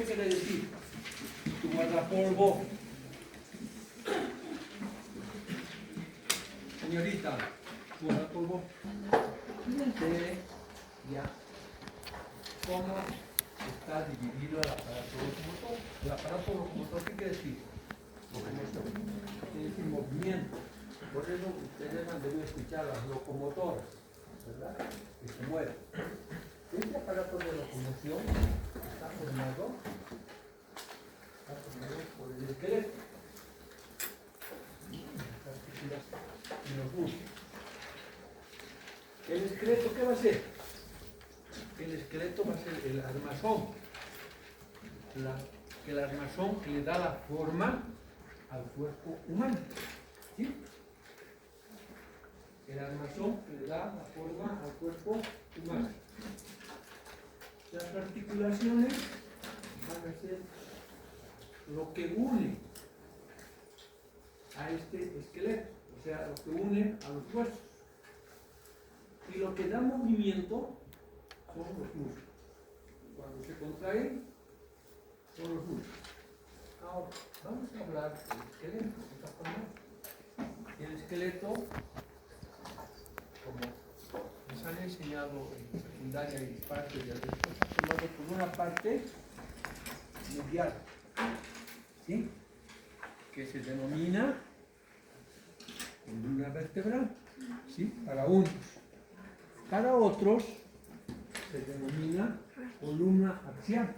¿qué quiere decir? Tu guardapolvo. Señorita, tu guardapolvo. Fíjense ya cómo está dividido el aparato locomotor. El aparato locomotor, ¿qué quiere decir? Locomotor. Quiere decir movimiento. Por eso ustedes han debido escuchar las locomotoras, ¿verdad? Que se mueven. Este aparato de locomoción está formado por el esqueleto y los músculos. ¿El esqueleto qué va a ser? El esqueleto va a ser el armazón. El armazón que le da la forma al cuerpo humano. ¿Sí? El armazón que le da la forma al cuerpo humano. Las articulaciones van a ser lo que une a este esqueleto, o sea, lo que une a los huesos. Y lo que da movimiento son los músculos. Cuando se contraen, son los músculos. Ahora, vamos a hablar del esqueleto. El esqueleto, como nos han enseñado en secundaria y parte de la respuesta, formado por una parte medial, ¿sí? Que se denomina columna vertebral, ¿sí? Para unos. Para otros se denomina columna axial.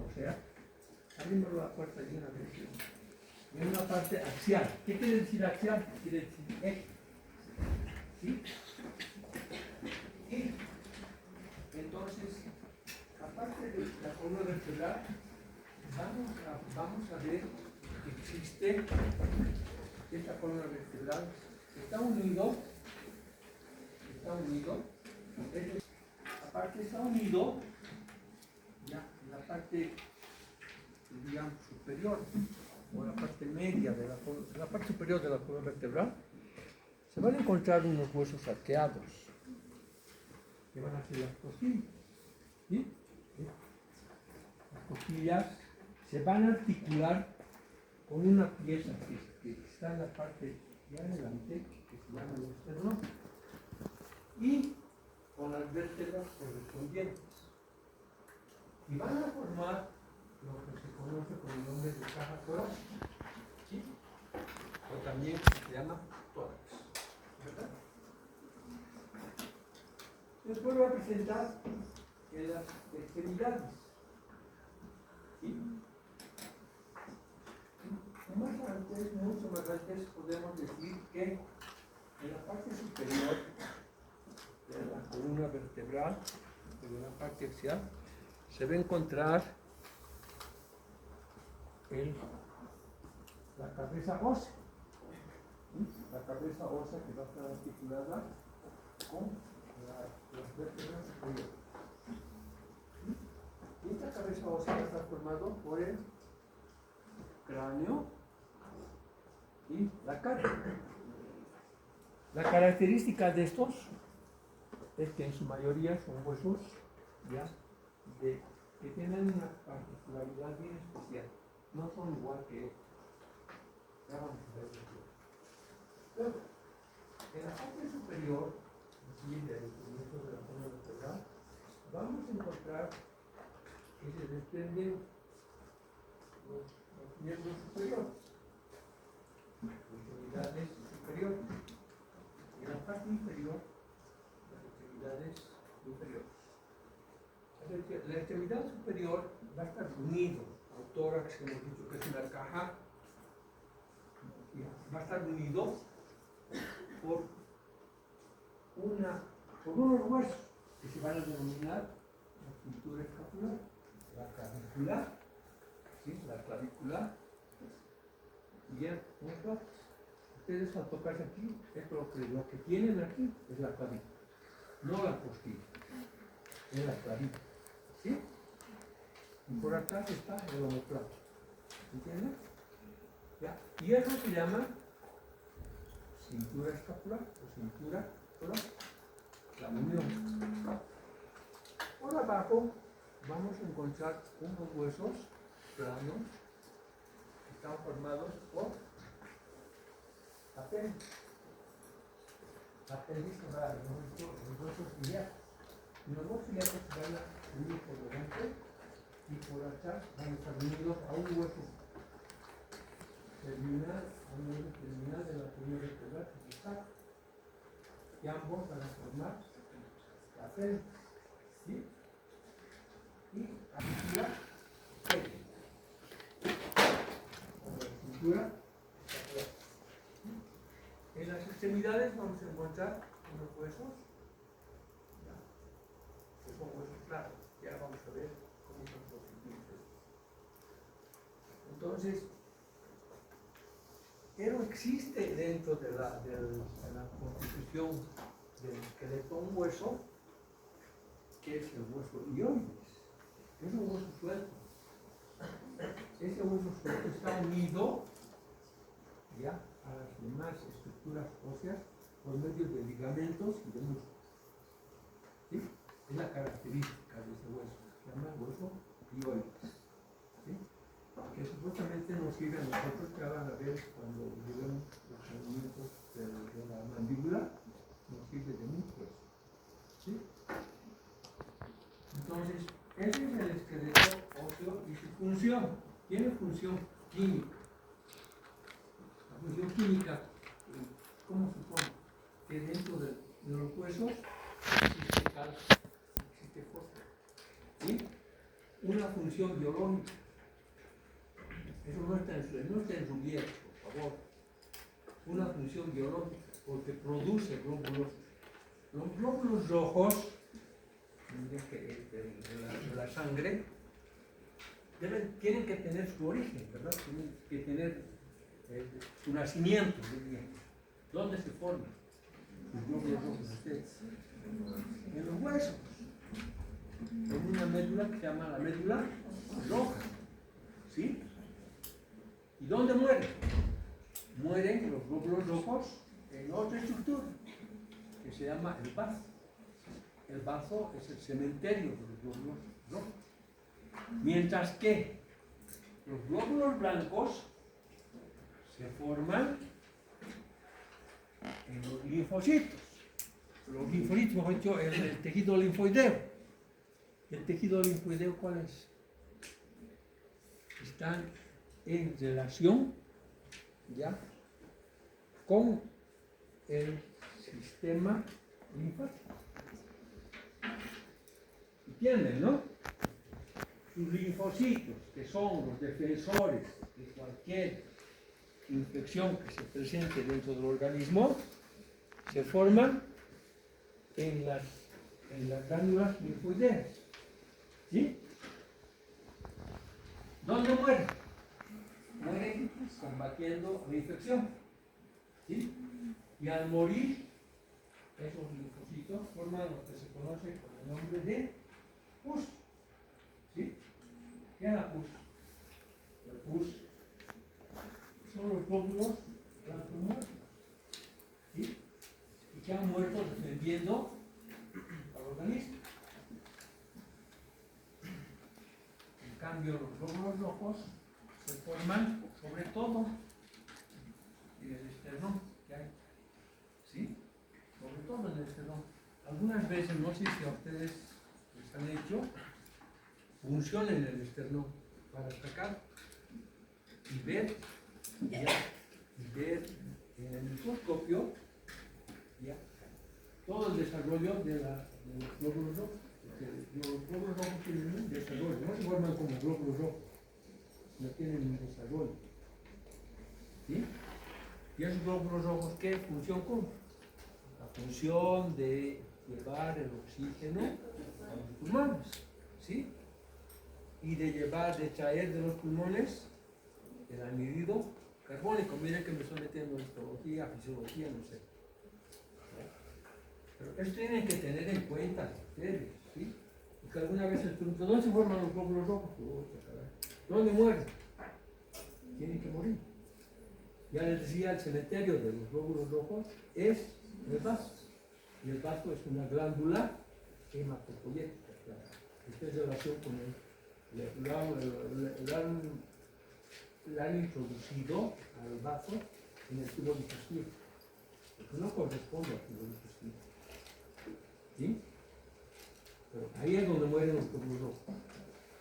O sea, abrimos la puerta y una vez. En una parte axial. ¿Qué quiere decir axial? Quiere decir eje. ¿Sí? Y entonces, aparte de la columna vertebral, vamos a ver que existe esta columna vertebral. Está unido, aparte está unido, ya, en la parte, digamos, superior, o la parte media de la parte superior de la columna vertebral, se van a encontrar unos huesos arqueados, que van a ser las costillas. ¿Sí? Las costillas se van a articular con una pieza que está en la parte de adelante, que se llama el esternón, y con las vértebras correspondientes. Y van a formar lo que se conoce con el nombre de caja torácica, ¿sí? O también se llama tórax, ¿verdad? Después voy a presentar las extremidades, ¿sí? Mucho más antes, podemos decir que en la parte superior de la columna vertebral, de la parte axial, se va a encontrar la cabeza ósea. La cabeza ósea que va a estar articulada con las vértebras superiores. Y esta cabeza ósea va a estar formada por el cráneo y la cara. La característica de estos es que en su mayoría son huesos ya que tienen una particularidad bien especial. No son igual que estos. Ya vamos a ver después. Pero en la parte superior, aquí del comienzo de la columna vertebral, vamos a encontrar que se desprenden los miembros superiores, extremidades superiores. Y en la parte inferior, las extremidades inferiores. La extremidad superior va a estar unido al tórax, que hemos dicho que es una caja, va a estar unido por unos huesos que se van a denominar la cintura escapular, la clavícula, ¿sí? La clavícula, bien, ¿no? Ustedes al tocarse aquí, lo que tienen aquí es la clavícula, no la costilla, es la clavícula, ¿sí? Y por atrás está el omoplato, ¿entienden? ¿Ya? Y eso se llama cintura escapular o cintura torácica, la unión. Por abajo vamos a encontrar unos huesos planos que están formados por apéndices. Apéndices para los huesos ilíacos. Y los huesos ilíacos se van a unir por delante y por atrás van a estar unidos a un hueso terminal, a un hueso terminal de la columna vertebral que está. Y ambos van a formar apéndices. ¿Sí? Y la cintura, cintura. En las extremidades vamos a encontrar unos huesos, que son huesos claros. Ya vamos a ver cómo son constituidos. Entonces, pero existe dentro de la constitución del esqueleto un hueso que es el hueso ioides. Es un hueso suelto. Ese hueso suelto está unido ya a las demás estructuras óseas por medio de ligamentos y de músculos. ¿Sí? Es la característica de ese hueso. Se llama hueso ioides. ¿Sí? Que supuestamente nos sirve a nosotros, que van a ver cuando llevemos los movimientos de la mandíbula, nos sirve de mucho eso. ¿Sí? Entonces, ese es el esqueleto óseo y su función. Tiene función química. La función química, ¿cómo se pone? Que dentro de los huesos existe calcio, existe fósforo. ¿Sí? Una función biológica. Eso no está en su guía, por favor. Una función biológica, porque produce glóbulos. Los glóbulos rojos de la sangre tienen que tener su origen, ¿verdad? Tienen que tener su nacimiento, diría. ¿Dónde se forman los glóbulos rojos? En los huesos. En una médula que se llama la médula roja. ¿Sí? ¿Y dónde mueren? Mueren los glóbulos rojos en otra estructura que se llama el bazo. El bazo es el cementerio de los glóbulos rojos. Mientras que los glóbulos blancos se forman en los linfocitos. Los linfocitos, mejor dicho, el tejido linfoideo. ¿El tejido linfoideo cuál es? Están en relación ya con el sistema linfático. ¿Entienden, no? Sus linfocitos, que son los defensores de cualquier infección que se presente dentro del organismo, se forman en las glándulas linfoideas. ¿Sí? ¿Dónde mueren? Mueren combatiendo la infección. ¿Sí? Y al morir, esos linfocitos forman lo que se conoce con el nombre de pus. ¿Sí? ¿Qué es la pus? El pus son los glóbulos blancos muertos. ¿Sí? Y que han muerto defendiendo al organismo. En cambio, los glóbulos rojos se forman sobre todo en el esternón que hay. ¿Sí? Sobre todo en el esternón. Algunas veces, no sé si a ustedes les han hecho función en el esternón para sacar y ver, en el microscopio ya todo el desarrollo de los glóbulos rojos. Los glóbulos rojos tienen un desarrollo, no se forman como glóbulos rojos, no tienen un desarrollo. ¿Sí? ¿Y esos glóbulos rojos qué función cumplen? La función de llevar el oxígeno a los pulmones, ¿sí? Y de traer de los pulmones el anhídrido carbónico. Miren que me estoy metiendo en histología, fisiología, no sé. Pero esto tienen que tener en cuenta ustedes, ¿sí? Porque alguna vez les pregunto, ¿dónde se forman los glóbulos rojos? ¿Dónde mueren? Tienen que morir. Ya les decía, el cementerio de los glóbulos rojos es el bazo. Y el bazo es una glándula hematopoyética, esta es relación con él. Le han introducido al vaso en el tubo digestivo, porque no corresponde al tubo digestivo. ¿Sí? Pero ahí es donde mueren los glóbulos rojos.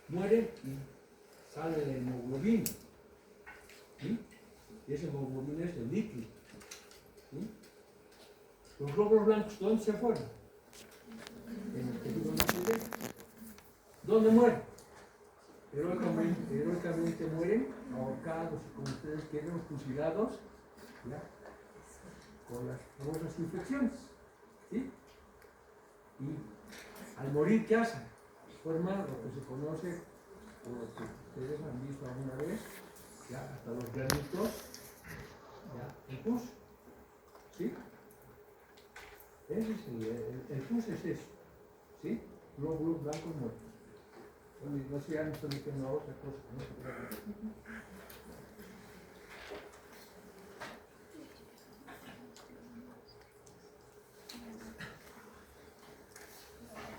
Mueren y sale la hemoglobina. ¿Sí? Y esa hemoglobina es el líquido. ¿Sí? Los glóbulos blancos, ¿dónde se fueron? En el tejido muscular. ¿Dónde mueren? Heroicamente mueren, ahorcados, como ustedes quieren, fusilados, ¿ya? Con las famosas infecciones. ¿Sí? Y al morir, ¿qué hacen? Forman lo que se conoce, o lo que ustedes han visto alguna vez, ya hasta los granitos, ya, el pus. ¿Sí? Ese es el pus es eso. ¿Sí? Glóbulos blancos muertos. No sé, ya me estoy metiendo a otra cosa. ¿No?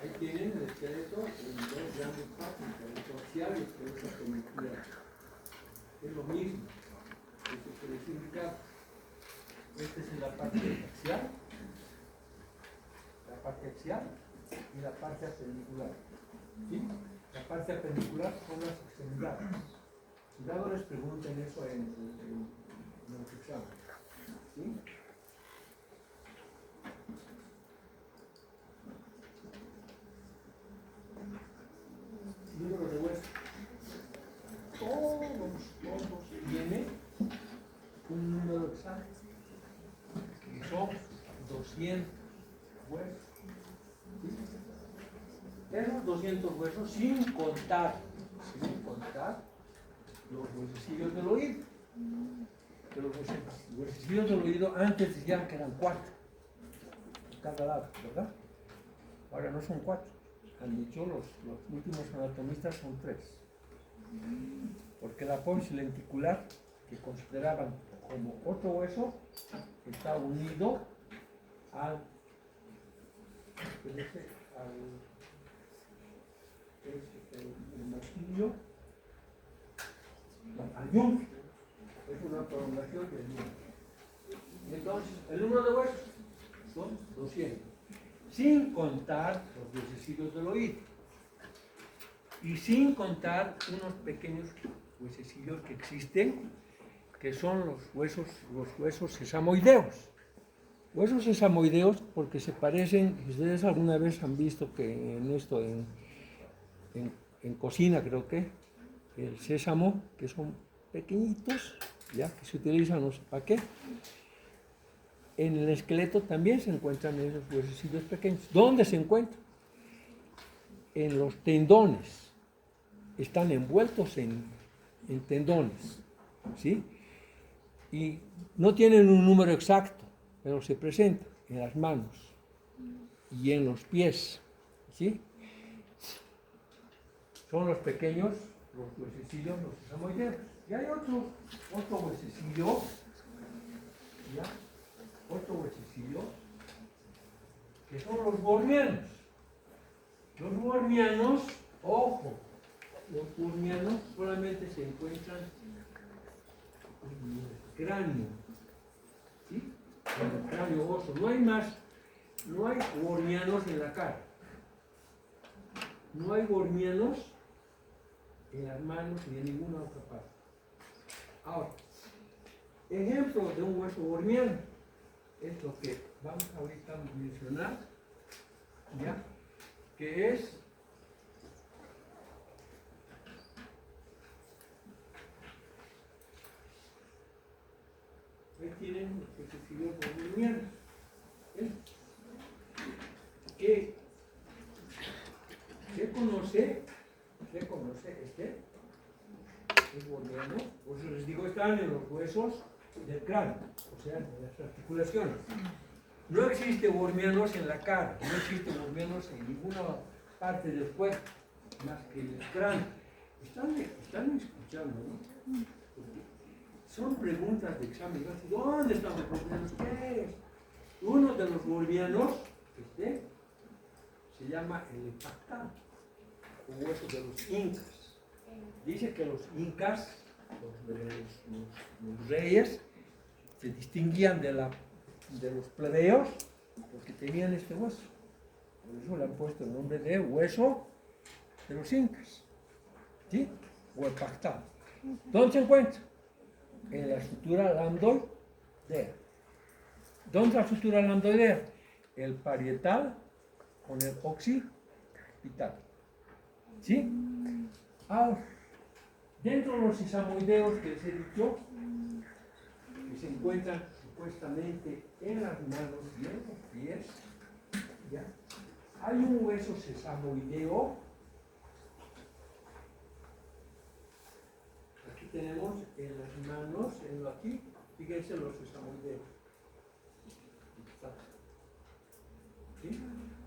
Ahí tienen el esqueleto en dos grandes partes, el esqueleto axial y el esqueleto appendicular. Es lo mismo, eso quiere decir que esta es la parte axial y la parte appendicular. ¿Sí? La parte appendicular son las extremidades. Cuidado, les pregunten eso en los exámenes. ¿Sí? Número de huesos. Todos tienen un número exacto. Que son 200 huesos. ¿Sí? Esos 200 huesos sin contar los huesecillos del oído. Que los huesecillos del oído antes decían que eran 4 por cada lado, ¿verdad? Ahora no son 4. Han dicho los últimos anatomistas son 3. Porque el apófisis lenticular, que consideraban como otro hueso, está unido al martillo, al yunque. Es una prolongación del yunque. Entonces, el número de huesos son 200, sin contar los huesecillos del oído y sin contar unos pequeños huesecillos que existen, que son los huesos sesamoideos. Huesos sesamoideos porque se parecen, si ustedes alguna vez han visto que en cocina creo que el sésamo, que son pequeñitos, ya que se utilizan no sé para qué. En el esqueleto también se encuentran esos huesecillos pequeños. ¿Dónde se encuentran? En los tendones. Están envueltos en tendones, ¿sí? Y no tienen un número exacto, pero se presentan en las manos y en los pies, ¿sí? Son los pequeños, los huesecillos, los sesamoideos. Y hay otro huesecillo, ¿ya? Otro huesecillo, que son los bornianos. Los bornianos, ojo, los bornianos solamente se encuentran en el cráneo, ¿sí? En el cráneo oso. No hay más, no hay bornianos en la cara. No hay bornianos en las manos ni en ninguna otra parte. Ahora, ejemplo de un hueso borniano es lo que vamos ahorita a mencionar, ¿ya? Que es ahí tienen los huesecillos bornianos, ¿eh? Que se conoce es borniano, por eso les digo, están en los huesos del cráneo, o sea, en las articulaciones. No existe bornianos en la cara, no existe bornianos en ninguna parte del cuerpo, más que en el cráneo. Están escuchando, ¿no? Son preguntas de examen. ¿Dónde están los bornianos? ¿Qué es? Uno de los bornianos se llama el hepatán. un hueso de los incas. Dice que los incas, los reyes, se distinguían de los plebeos porque tenían este hueso. Por eso le han puesto el nombre de hueso de los incas. ¿Sí? O el pactal. ¿Dónde se encuentra? En la estructura lambdoidea. ¿Dónde es la estructura lambdoidea? El parietal con el occipital. ¿Sí? Ahora, dentro de los sesamoideos que les he dicho, que se encuentran supuestamente en las manos y en los pies, ¿ya? Hay un hueso sesamoideo. Aquí tenemos en las manos, aquí, fíjense los sesamoideos. ¿Sí?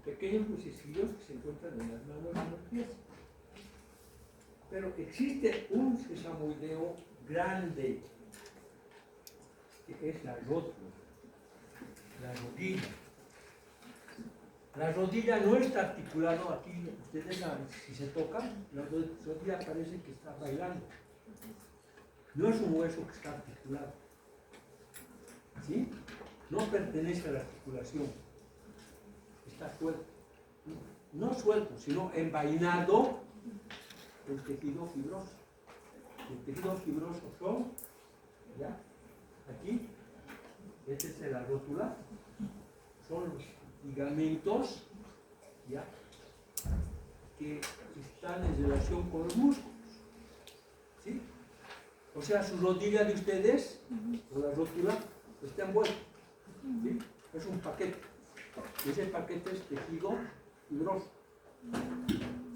Pequeños huesecillos que se encuentran en las manos y en los pies. Pero existe un sesamoideo grande, que es la rótula, la rodilla. La rodilla no está articulado aquí, ustedes saben, si se tocan, la rodilla parece que está bailando. No es un hueso que está articulado. ¿Sí? No pertenece a la articulación. Está suelto. No suelto, sino envainado el tejido fibroso. El tejido fibroso son, ¿ya? Aquí, esta es la rótula, son los ligamentos, ¿ya? Que están en relación con los músculos. ¿Sí? O sea, su rodilla de ustedes, o la rótula, está envuelta. ¿Sí? Es un paquete. Ese paquete es tejido fibroso.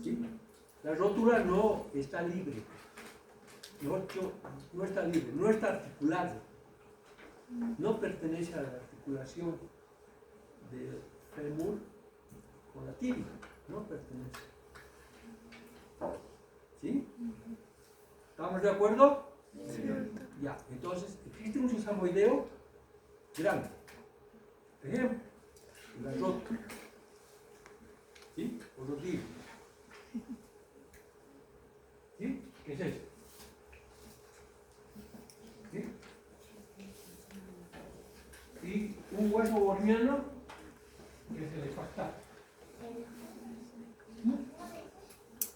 ¿Sí? La rótula no está libre. No está libre, no está articulado. No pertenece a la articulación del fémur con la tibia. No pertenece. ¿Sí? ¿Estamos de acuerdo? Sí. Ya, entonces existe un sesamoideo grande. Por ejemplo, la rótula. ¿Sí? O rodilla. ¿Sí? ¿Qué es eso? ¿Sí? Y un hueso borniano que es el pactal.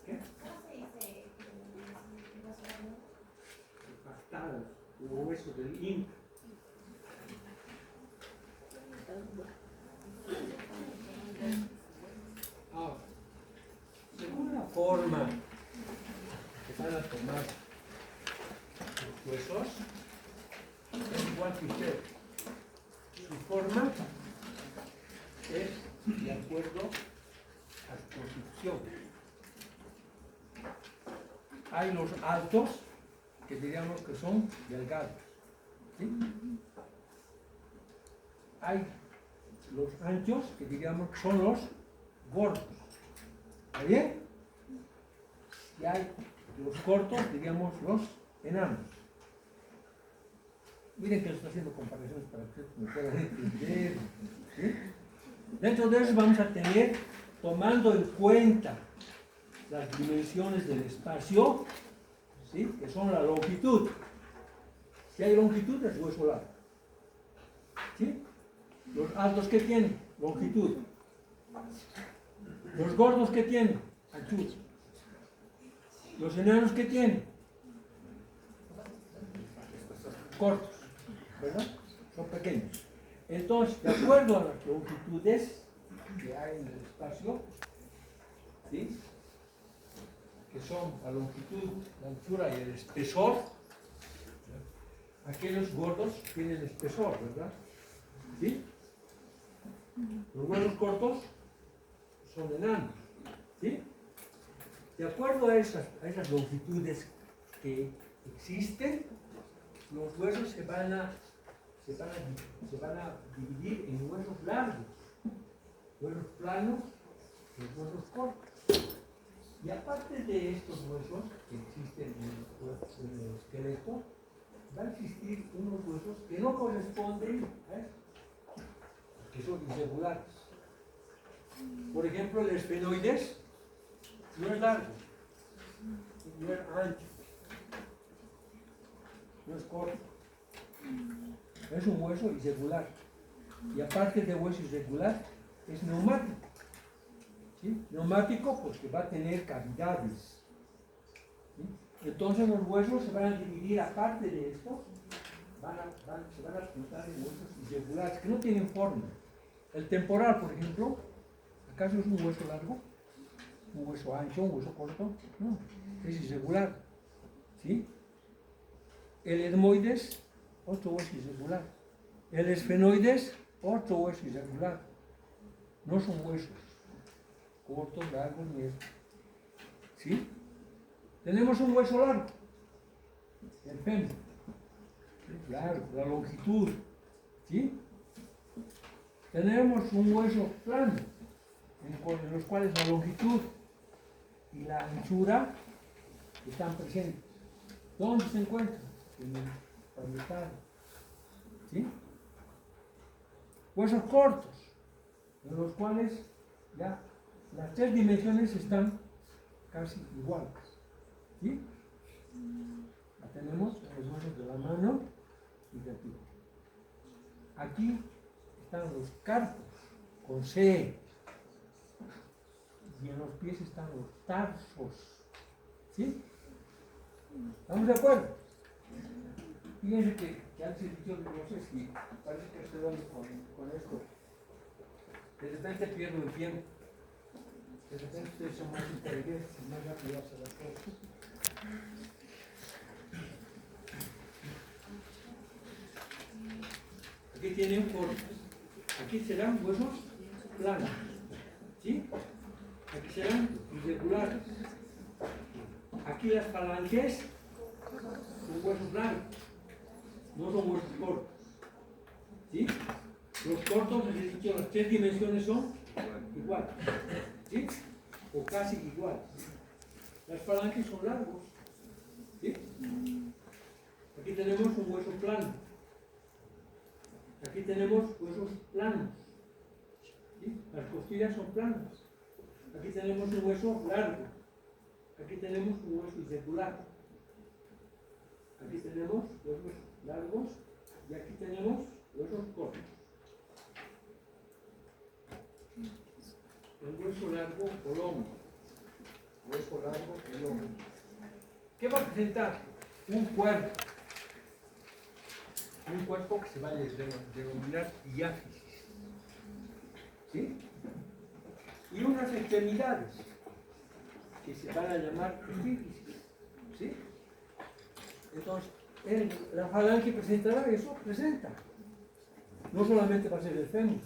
¿Qué? El pactal, o hueso del inca. Ahora, según la forma que van a tomar los huesos, es igual que usted. Su forma es de acuerdo a su construcción. Hay los altos, que diríamos que son delgados. ¿Sí? Hay los anchos, que diríamos que son los gordos. ¿Está bien? Y hay los cortos, diríamos los enanos. Miren que estoy haciendo comparaciones para que ustedes me puedan entender. ¿Sí? Dentro de eso vamos a tener, tomando en cuenta las dimensiones del espacio, ¿sí? Que son la longitud. Si hay longitud, es hueso largo. ¿Sí? Los altos, ¿qué tienen? Longitud. Los gordos, ¿qué tienen? Anchura. Los enanos, ¿qué tienen? Cortos, ¿verdad? Son pequeños. Entonces, de acuerdo a las longitudes que hay en el espacio, ¿sí? Que son la longitud, la anchura y el espesor, aquellos gordos tienen espesor, ¿verdad? ¿Sí? Los huesos cortos son enanos, ¿sí? De acuerdo a esas longitudes que existen, los huesos se van a dividir en huesos largos, huesos planos y huesos cortos. Y aparte de estos huesos que existen en el esqueleto, van a existir unos huesos que no corresponden a esto, que son irregulares. Por ejemplo, el esfenoides no es largo, no es ancho, no es corto. Es un hueso irregular. Y aparte de hueso irregular, es neumático. ¿Sí? Neumático porque va a tener cavidades. ¿Sí? Entonces los huesos se van a dividir, aparte de esto, se van a juntar en huesos irregulares que no tienen forma. El temporal, por ejemplo, ¿acaso es un hueso largo? ¿Un hueso ancho? ¿Un hueso corto? No, es irregular. ¿Sí? El etmoides, otro hueso irregular. El esfenoides, otro hueso irregular. No son huesos cortos, largos, ni esto. ¿Sí? Tenemos un hueso largo, el fémur. Largo, la longitud. ¿Sí? Tenemos un hueso plano, en los cuales la longitud y la anchura están presentes. ¿Dónde se encuentran? En el parietal. ¿Sí? Huesos cortos, en los cuales ya las tres dimensiones están casi iguales. ¿Sí? La tenemos en los huesos de la mano y de aquí. Aquí están los carpos con C, y en los pies están los tarsos. ¿Sí? ¿Estamos de acuerdo? Fíjense que antes he dicho, no sé si parece que estoy dando con esto. De repente pierdo el tiempo. De repente ustedes son más inteligentes, más rápidos a las cosas. Aquí tienen cortes. Aquí serán huesos planos. ¿Sí? Aquí serán irregulares. Aquí las falanges son huesos blancos. No son huesos cortos. ¿Sí? Los cortos, les he dicho, las tres dimensiones son iguales. ¿Sí? O casi iguales. Las falanges son largos. ¿Sí? Aquí tenemos un hueso plano. Aquí tenemos huesos planos. ¿Sí? Las costillas son planas. Aquí tenemos un hueso largo. Aquí tenemos un hueso irregular. Aquí tenemos huesos largos y aquí tenemos huesos cortos. El hueso largo o lomo. Hueso largo o lomo. ¿Qué va a presentar? Un cuerpo. Un cuerpo que se va a denominar diáfisis. ¿Sí? Y unas extremidades que se van a llamar epífisis. ¿Sí? Entonces, la falange presentará eso, presenta. No solamente va a ser el fémur.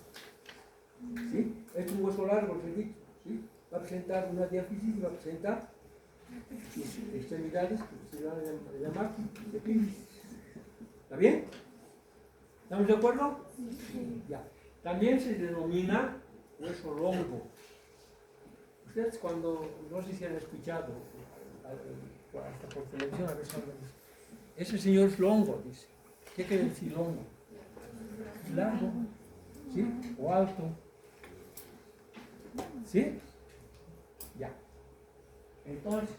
¿Sí? Es un hueso largo, el dicho. ¿Sí? Va a presentar una diáfisis y va a presentar sus extremidades que se van a llamar epífisis. ¿Está bien? ¿Estamos de acuerdo? Sí. Ya. También se denomina hueso longo. Ustedes cuando, no sé si han escuchado, hasta por televisión a veces hablan de eso. Ese señor es longo, dice. ¿Qué quiere decir longo? Largo, ¿sí? O alto. ¿Sí? Ya. Entonces,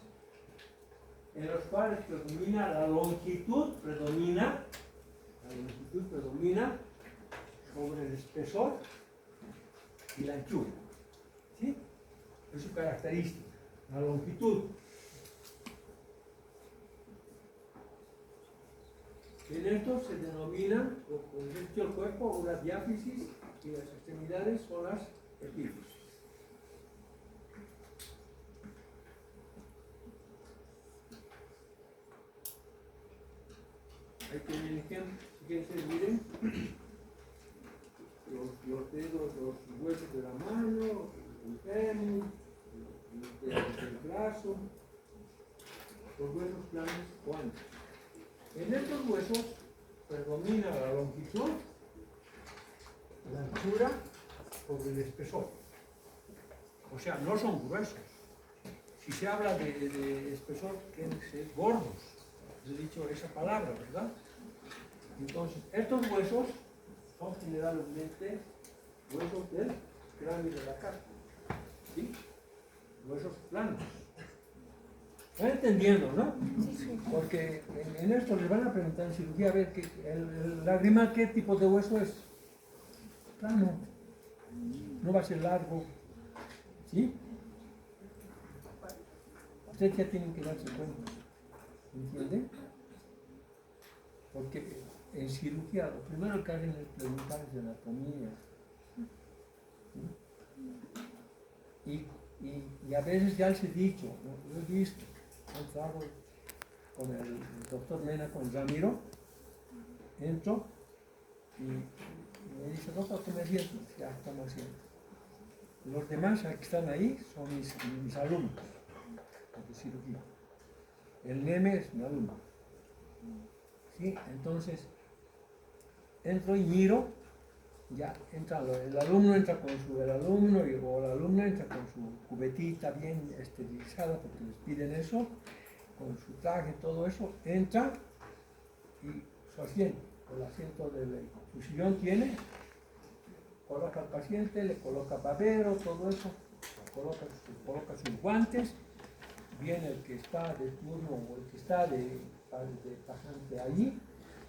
en los cuales predomina la longitud, predomina sobre el espesor y la anchura. ¿Sí? Es su característica, la longitud. En esto se denomina, con el cuerpo, una diáfisis y las extremidades son las epífisis. Ahí tienen ejemplo, si quieren se miren los dedos, los huesos de la mano, el fémur, el brazo, los huesos planos o anchos. En estos huesos predomina la longitud, la anchura sobre el espesor. O sea, no son gruesos. Si se habla de espesor, tienen que ser gordos. Les he dicho esa palabra, ¿verdad? Entonces, estos huesos son generalmente huesos del cráneo de la cara. ¿Sí? huesos planos. ¿Están entendiendo, no? Sí, sí. Porque en esto les van a preguntar en cirugía a ver que el lagrimal, ¿qué tipo de hueso es? Plano. No va a ser largo. ¿Sí? Ustedes ya tienen que darse cuenta. ¿Entienden? Porque en cirugía lo primero que hacen es preguntar de anatomía. ¿Sí? Y a veces ya les he dicho, ¿no? Lo he visto, he entrado con el doctor Mena, con Ramiro, entro y me dice, doctor, ¿qué me siento? Ya estamos haciendo. Los demás que están ahí son mis alumnos de cirugía. El Neme es mi alumno. ¿Sí? Entonces, entro y miro, ya entra, el alumno entra con el alumno o la alumna entra con su cubetita bien esterilizada, porque les piden eso, con su traje, todo eso, entra y su asiento, el asiento de ley. Su sillón tiene, coloca al paciente, le coloca babero, todo eso, coloca sus guantes, viene el que está de turno o el que está de pasante allí,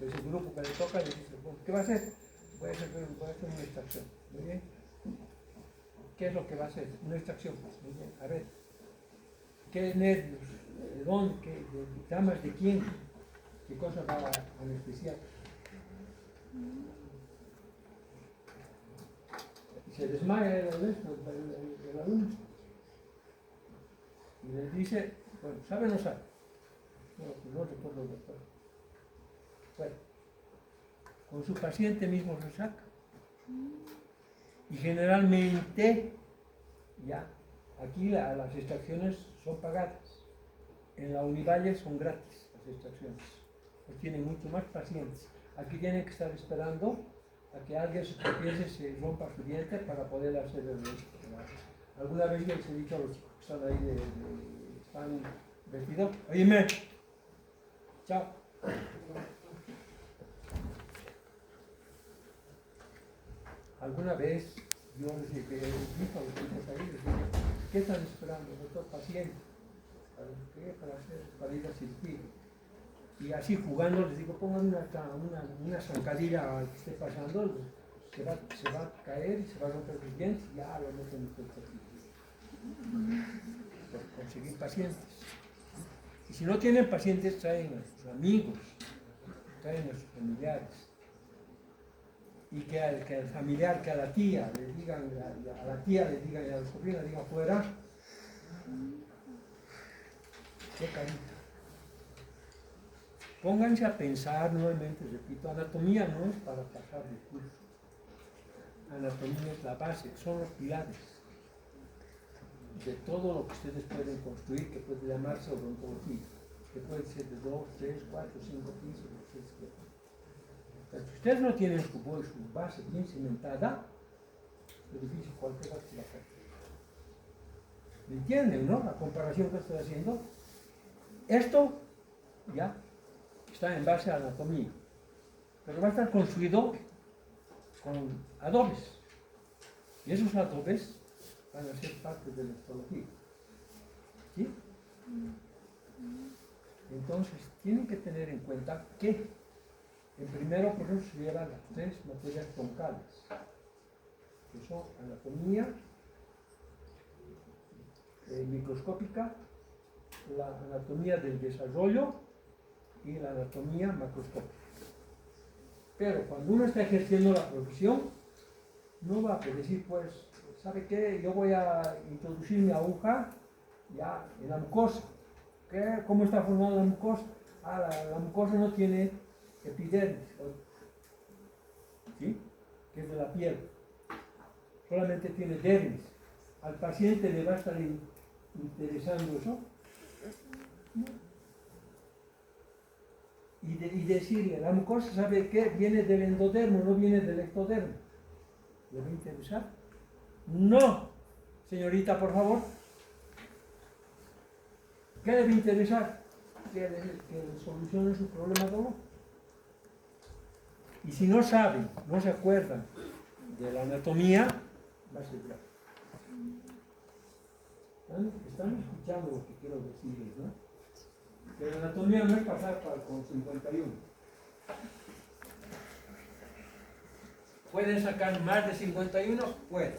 ese grupo que le toca le dice, bueno, ¿qué va a hacer? Voy a hacer una extracción. Muy bien. ¿Qué es lo que va a hacer? Una extracción. Muy bien. A ver, ¿qué nervios? ¿De dónde? ¿De damas de quién? ¿Qué cosa va a anestesiar? Y se desmaya el alumno. Y le dice, bueno, ¿sabe o no sabe? No recuerdo el doctor. Bueno, con su paciente mismo lo saca. Y generalmente, ya, aquí las extracciones son pagadas. En la Univalle son gratis las extracciones. Pues tienen mucho más pacientes. Aquí tienen que estar esperando a que alguien se tropiece, se rompa su diente para poder hacer el resto. Alguna vez les he dicho a los chicos que están ahí están vestidos, oíme, chao. Alguna vez yo les dije a los chicos ahí, les dije, ¿qué están esperando? Doctor, paciente. ¿Para qué? Para ir a cirugía. Y así jugando les digo, pongan una zancadilla al que esté pasando, se va a caer y se va a romper los dientes y ya lo meten en el cirugía. Por conseguir pacientes. Y si no tienen pacientes, traen a sus amigos, traen a sus familiares. Y que al familiar, que a la tía le digan, a la tía le digan y a la sobrina le digan fuera, qué carita. Pónganse a pensar nuevamente, repito, anatomía no es para pasar de curso. Anatomía es la base, son los pilares de todo lo que ustedes pueden construir, que puede llamarse odontología, que puede ser de 2, 3, 4, 5 pisos, lo que ustedes quieran. Pero si ustedes no tienen su base bien cimentada, es difícil cualquier cosa que la haga. ¿Me entienden, no? La comparación que estoy haciendo. Esto ya está en base a anatomía, pero va a estar construido con adobes. Y esos adobes van a ser parte de la histología. ¿Sí? Entonces, tienen que tener en cuenta que en primero por eso se llevan las 3 materias troncales, que son anatomía microscópica, la anatomía del desarrollo y la anatomía macroscópica. Pero cuando uno está ejerciendo la profesión, no va a decir, pues, ¿sabe qué? Yo voy a introducir mi aguja ya en la mucosa. ¿Qué? ¿Cómo está formada la mucosa? La mucosa no tiene epidermis, ¿sí? Que es de la piel. Solamente tiene dermis. ¿Al paciente le va a estar interesando eso? No. Y decirle, la mucosa, ¿sabe qué? Viene del endodermo, no viene del ectodermo. ¿Le va a interesar? No, señorita, por favor. ¿Qué le va a interesar? Que solucione su problema de dolor. Y si no saben, no se acuerdan de la anatomía, va a ser grave. ¿Están escuchando lo que quiero decirles, no? Que la anatomía no es pasar con 51. ¿Pueden sacar más de 51? Pueden.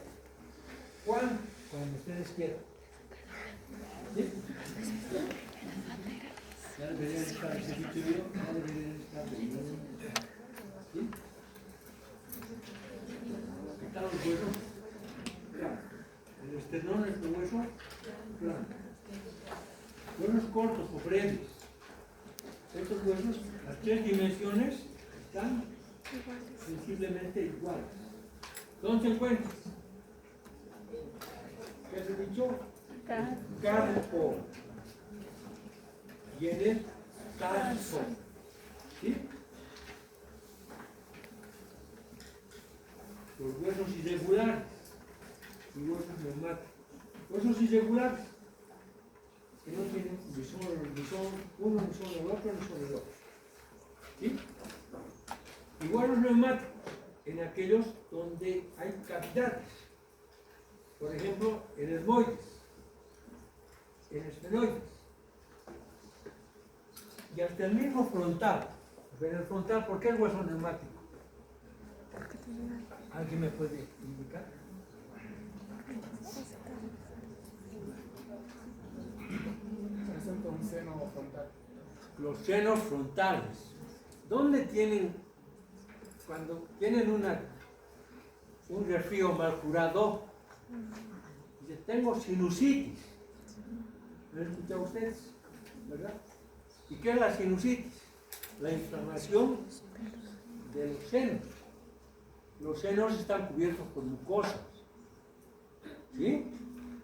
¿Cuándo? Cuando ustedes quieran. ¿Sí? Ya deberían estar ese dicho yo, ya deberían estar bien. ¿Sí? ¿Qué tal los huesos? Claro. El esternón es un hueso plano. Huesos cortos o breves. Estos huesos, las tres dimensiones están sensiblemente iguales. ¿Dónde se encuentran? ¿Qué se ha dicho? Carpo. Y en el tarso. ¿Sí? Los huesos irregulares y huesos neumáticos. Huesos irregulares que no tienen ni son uno, ni son el otro, ni son el otro. ¿Sí? Y huesos neumáticos en aquellos donde hay cavidades. Por ejemplo, en esmoides, en esfenoides. Y hasta el mismo frontal. En el frontal, ¿por qué el hueso neumático? ¿Alguien me puede indicar? Presenta un seno frontal. Los senos frontales. ¿Dónde tienen, cuando tienen un resfrío mal curado? Dice, tengo sinusitis. ¿Lo han escuchado ustedes? ¿Verdad? ¿Y qué es la sinusitis? La inflamación de los senos. Los senos están cubiertos por mucosas. ¿Sí?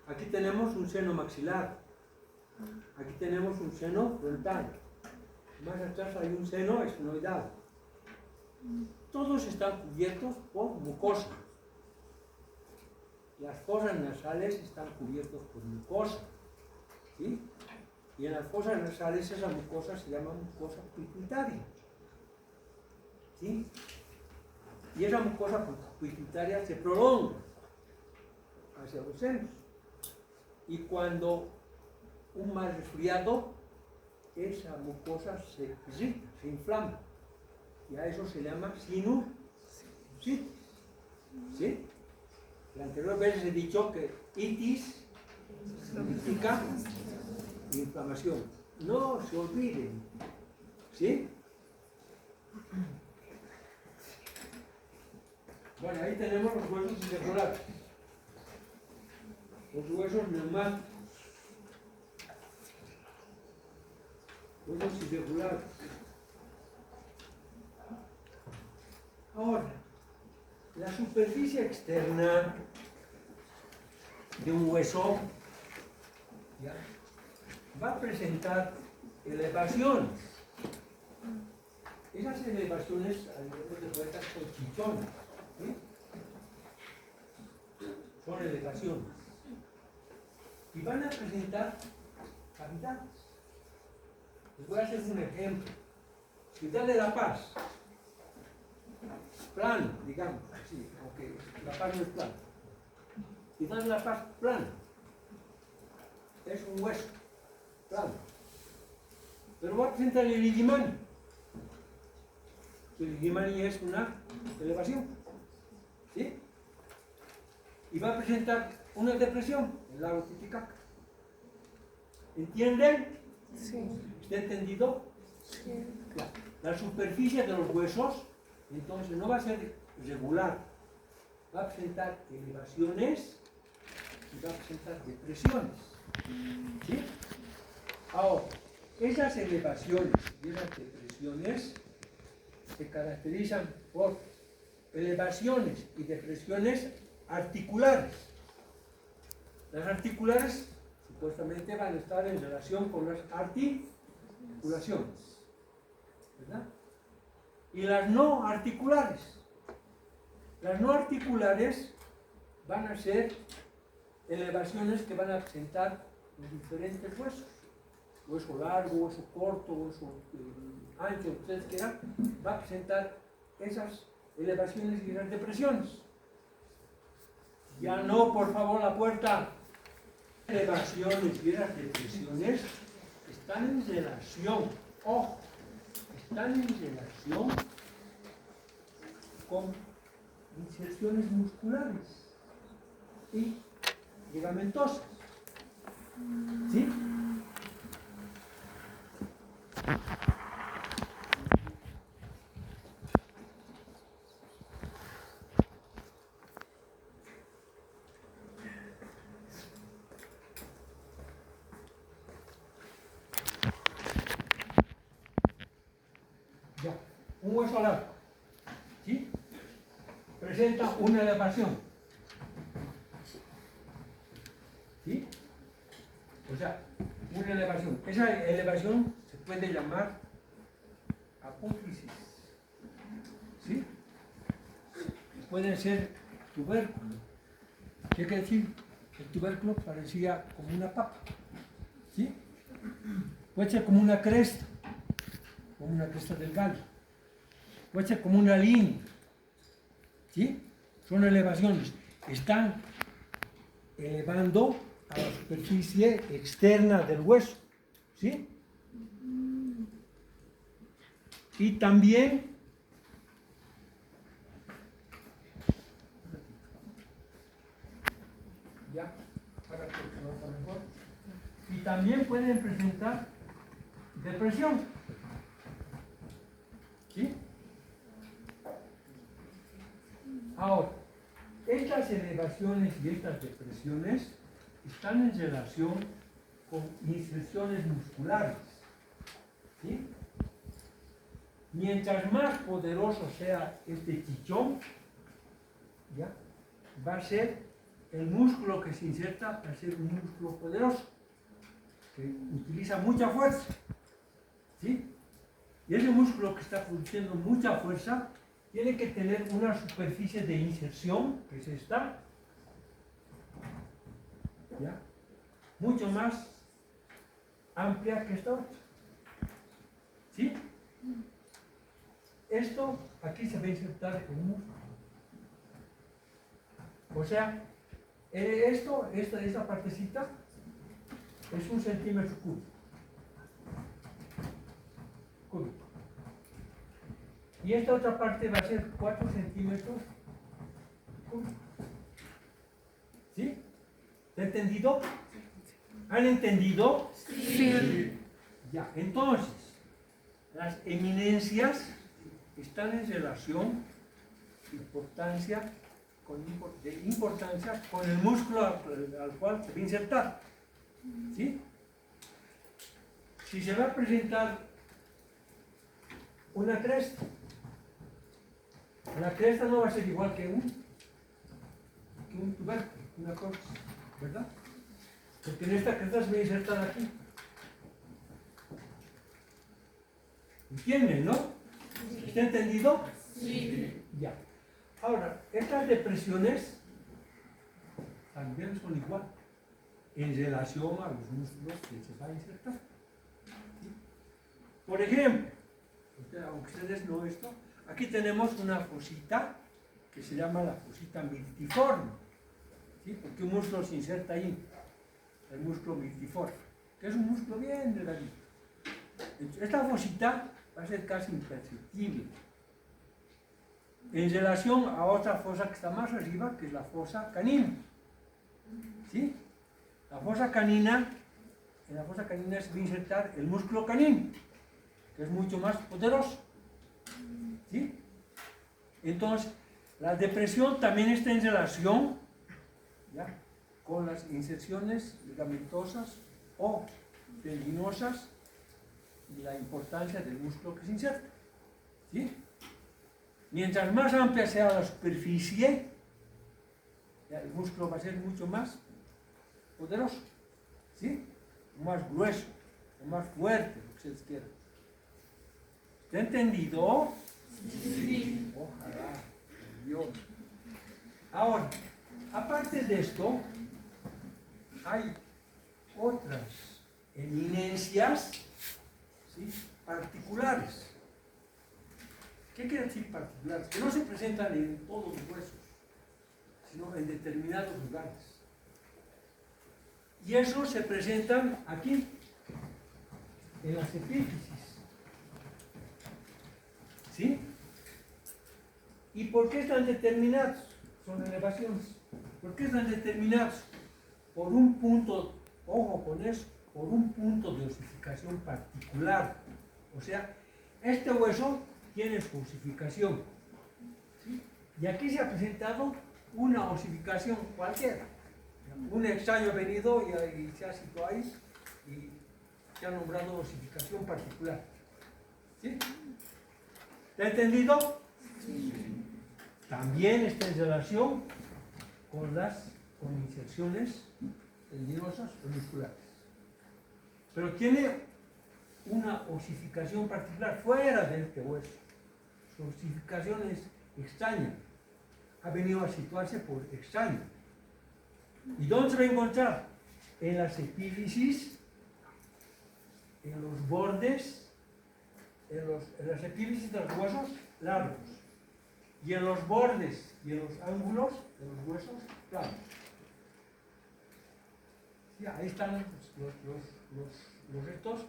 Aquí tenemos un seno maxilar. Aquí tenemos un seno frontal. Más atrás hay un seno esfenoidal. Todos están cubiertos por mucosa. Las fosas nasales están cubiertas por mucosa. ¿Sí? Y en las fosas nasales esa mucosa se llama mucosa pituitaria. ¿Sí? Y esa mucosa pituitaria se prolonga hacia los senos. Y cuando un mal resfriado, esa mucosa se irrita, se inflama. Y a eso se llama sinusitis. ¿Sí? La anterior vez he dicho que itis significa inflamación. No se olviden. ¿Sí? Bueno, ahí tenemos los huesos irregulares. Los huesos neumáticos. Huesos irregulares. Ahora, la superficie externa de un hueso, ¿ya?, va a presentar elevaciones. Esas elevaciones, al nivel de cuentas, son chichones. ¿Sí? Son elevaciones. Y van a presentar cavidades. Les voy a hacer un ejemplo. Ciudad de La Paz. Plano, digamos, así, aunque La Paz no es plano. Ciudad de La Paz, plano. Es un hueso, plano. Pero va a presentar el Illimani. El Illimani es una elevación. ¿Sí? Y va a presentar una depresión, el lago Titicaca. ¿Entienden? Sí. ¿Está entendido? Sí. La superficie de los huesos, entonces, no va a ser regular. Va a presentar elevaciones y va a presentar depresiones. ¿Sí? Ahora, esas elevaciones y esas depresiones se caracterizan por elevaciones y depresiones articulares. Las articulares supuestamente van a estar en relación con las articulaciones, ¿verdad? Y las no articulares. Las no articulares van a ser elevaciones que van a presentar los diferentes huesos. Hueso largo, hueso corto, hueso ancho, etc. Va a presentar esas elevaciones y esas depresiones. Ya no, por favor, la puerta. Elevaciones y las depresiones están en relación, ojo, están en relación con inserciones musculares y ligamentosas. ¿Sí? Ya, un hueso largo, ¿sí? Presenta una elevación, ¿sí? O sea, una elevación. Esa elevación se puede llamar apófisis, ¿sí? Puede ser tubérculo. ¿Qué quiere decir? El tubérculo parecía como una papa, ¿sí? Puede ser como una cresta del gallo. Puede ser como una línea, ¿sí? Son elevaciones. Están elevando a la superficie externa del hueso, ¿sí? Y también y también pueden presentar depresión, ¿sí? Ahora, estas elevaciones y estas depresiones están en relación con inserciones musculares, ¿sí? Mientras más poderoso sea este chichón, ¿ya? Va a ser el músculo que se inserta, va a ser un músculo poderoso, que utiliza mucha fuerza, ¿sí? Y ese músculo que está produciendo mucha fuerza tiene que tener una superficie de inserción, que es esta, ¿ya? Mucho más amplia que esta otra, ¿sí? Esto aquí se va a insertar en un músculo. O sea, esta partecita es 1 centímetro cúbico. Y esta otra parte va a ser 4 centímetros cúbicos. ¿Sí? ¿Está entendido? ¿Han entendido? Sí. Ya, entonces, las eminencias están en relación de importancia con el músculo al cual se va a insertar. ¿Sí? Si se va a presentar una cresta, la cresta no va a ser igual que un tubérculo, una cosa, ¿verdad? Porque en esta cresta se va a insertar aquí. ¿Entienden, no? ¿Está entendido? Sí. Ya. Ahora, estas depresiones también son igual en relación a los músculos que se va a insertar. ¿Sí? Por ejemplo, aunque ustedes no esto, aquí tenemos una fosita que se llama la fosita miltiforme, ¿sí? Porque un músculo se inserta ahí, el músculo miltiforme, que es un músculo bien delgadito. Esta fosita va a ser casi imperceptible en relación a otra fosa que está más arriba, que es la fosa canina. ¿Sí? La fosa canina, en la fosa canina se va a insertar el músculo canino, que es mucho más poderoso. ¿Sí? Entonces, la depresión también está en relación, ¿ya?, con las inserciones ligamentosas o tendinosas y la importancia del músculo que se inserta. ¿Sí? Mientras más amplia sea la superficie, ya, el músculo va a ser mucho más poderoso, ¿sí? Más grueso, más fuerte, lo que ustedes quieran. ¿Está entendido? Sí. Ojalá, Dios. Ahora, aparte de esto, hay otras eminencias, ¿sí?, particulares. ¿Qué quiere decir particulares? Que no se presentan en todos los huesos, sino en determinados lugares. Y eso se presentan aquí, en las epífisis. ¿Sí? ¿Y por qué están determinados? Son elevaciones. ¿Por qué están determinados? Por un punto, ojo con eso, por un punto de osificación particular. O sea, este hueso tiene su osificación. ¿Sí? Y aquí se ha presentado una osificación cualquiera. Un extraño ha venido y se ha situado ahí y se ha nombrado osificación particular. ¿Sí? ¿Te ha entendido? Sí. También está en relación con inserciones tendinosas o musculares. Pero tiene una osificación particular fuera de este hueso. Su osificación es extraña. Ha venido a situarse por extraño. ¿Y dónde se va a encontrar? En las epífisis, en los bordes, en las epífisis de los huesos largos, y en los bordes y en los ángulos de los huesos planos. Sí, ahí están los restos,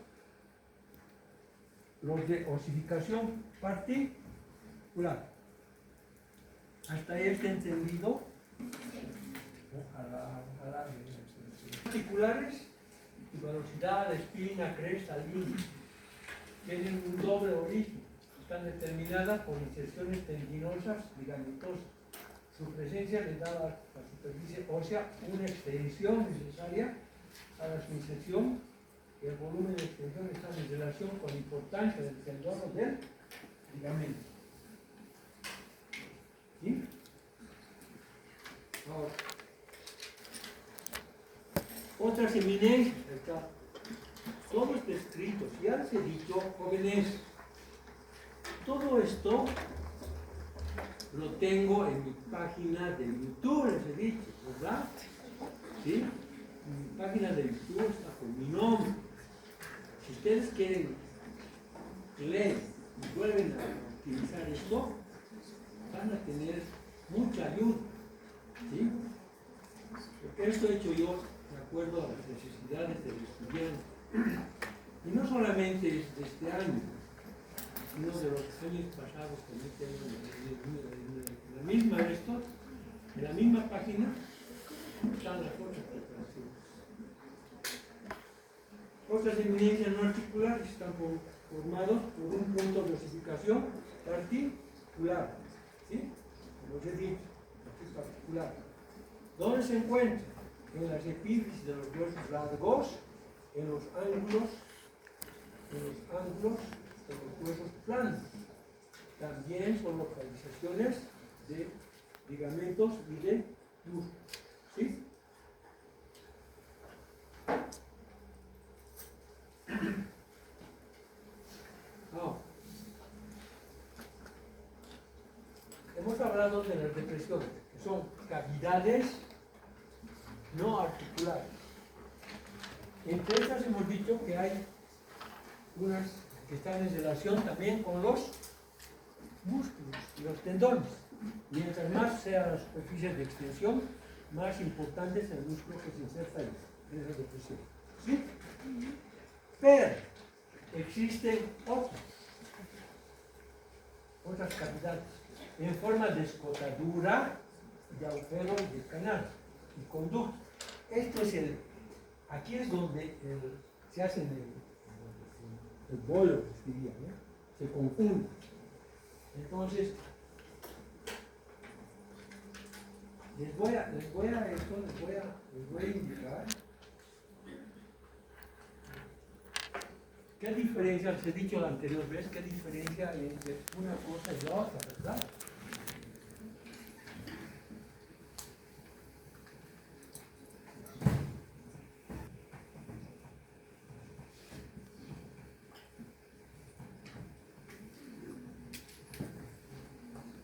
los de osificación particular. Hasta ahí está entendido. Particulares, velocidad, espina, cresta, línea, tienen un doble origen, están determinadas por inserciones tendinosas ligamentosas. Su presencia le da a la superficie ósea una extensión necesaria a la su inserción. El volumen de extensión está en relación con la importancia del tendón del ligamento. ¿Sí? Ahora, otras eminencias, está todo está escrito. Ya les he dicho, jóvenes, todo esto lo tengo en mi página de YouTube, les he dicho, ¿verdad? ¿Sí? Mi página de YouTube está con mi nombre. Si ustedes quieren leer y vuelven a utilizar esto, van a tener mucha ayuda. ¿Sí? Porque esto he hecho yo de acuerdo a las necesidades del estudiante. Y no solamente de este año, sino de los años pasados también en la misma esto, en la misma página están las otras preparaciones. Otras eminencias no articulares están formados por un punto de osificación particular. ¿Sí? Como os he dicho, es particular. ¿Dónde se encuentra? En las epífisis de los huesos largos, en los ángulos de los huesos planos. También son localizaciones de ligamentos y de músculos. ¿Sí? Hemos hablado de las depresiones, que son cavidades no articulares. Entre estas hemos dicho que hay unas que están en relación también con los músculos y los tendones. Mientras más sea la superficie de extensión, más importante es el músculo que se inserta ahí, en esa depresión. ¿Sí? Pero existen otras cavidades en forma de escotadura, de agujero de canal y conducto. Esto es aquí es donde se hacen el bolo, se diría, ¿no? Se confunde. Entonces, les voy a indicar qué diferencia, les he dicho la anterior vez, qué diferencia hay entre una cosa y la otra, ¿verdad?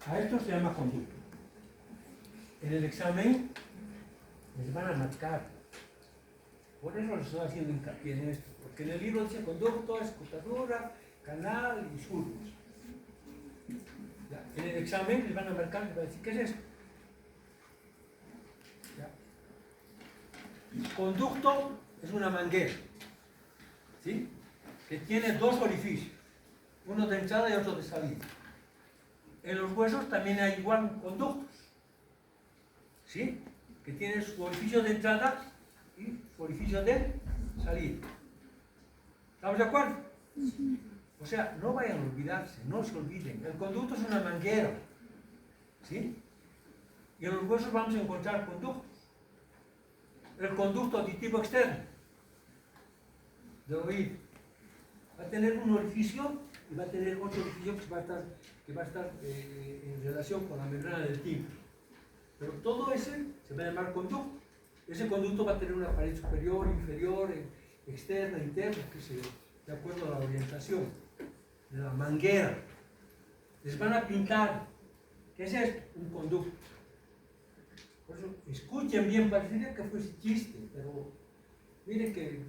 A esto se llama conducto. En el examen les van a marcar. Por eso les estoy haciendo hincapié en esto. Porque en el libro dice conducto, escotadura, canal y surcos. En el examen les van a marcar, les van a decir, ¿qué es esto? ¿Ya? Conducto es una manguera, ¿sí? Que tiene dos orificios, uno de entrada y otro de salida. En los huesos también hay igual conductos, ¿sí? Que tienen su orificio de entrada y su orificio de salida. ¿Estamos de acuerdo? O sea, no vayan a olvidarse, no se olviden. El conducto es una manguera, ¿sí? Y en los huesos vamos a encontrar conductos. El conducto auditivo externo del oído va a tener un orificio y va a tener otro orificio que va a estar en relación con la membrana del tímpano. Pero todo ese se va a llamar conducto. Ese conducto va a tener una pared superior, inferior, externa, interna, que se de acuerdo a la orientación de la manguera. Les van a pintar. ¿Qué es esto? Un conducto. Por eso, escuchen bien, parecería que fuese chiste, pero miren que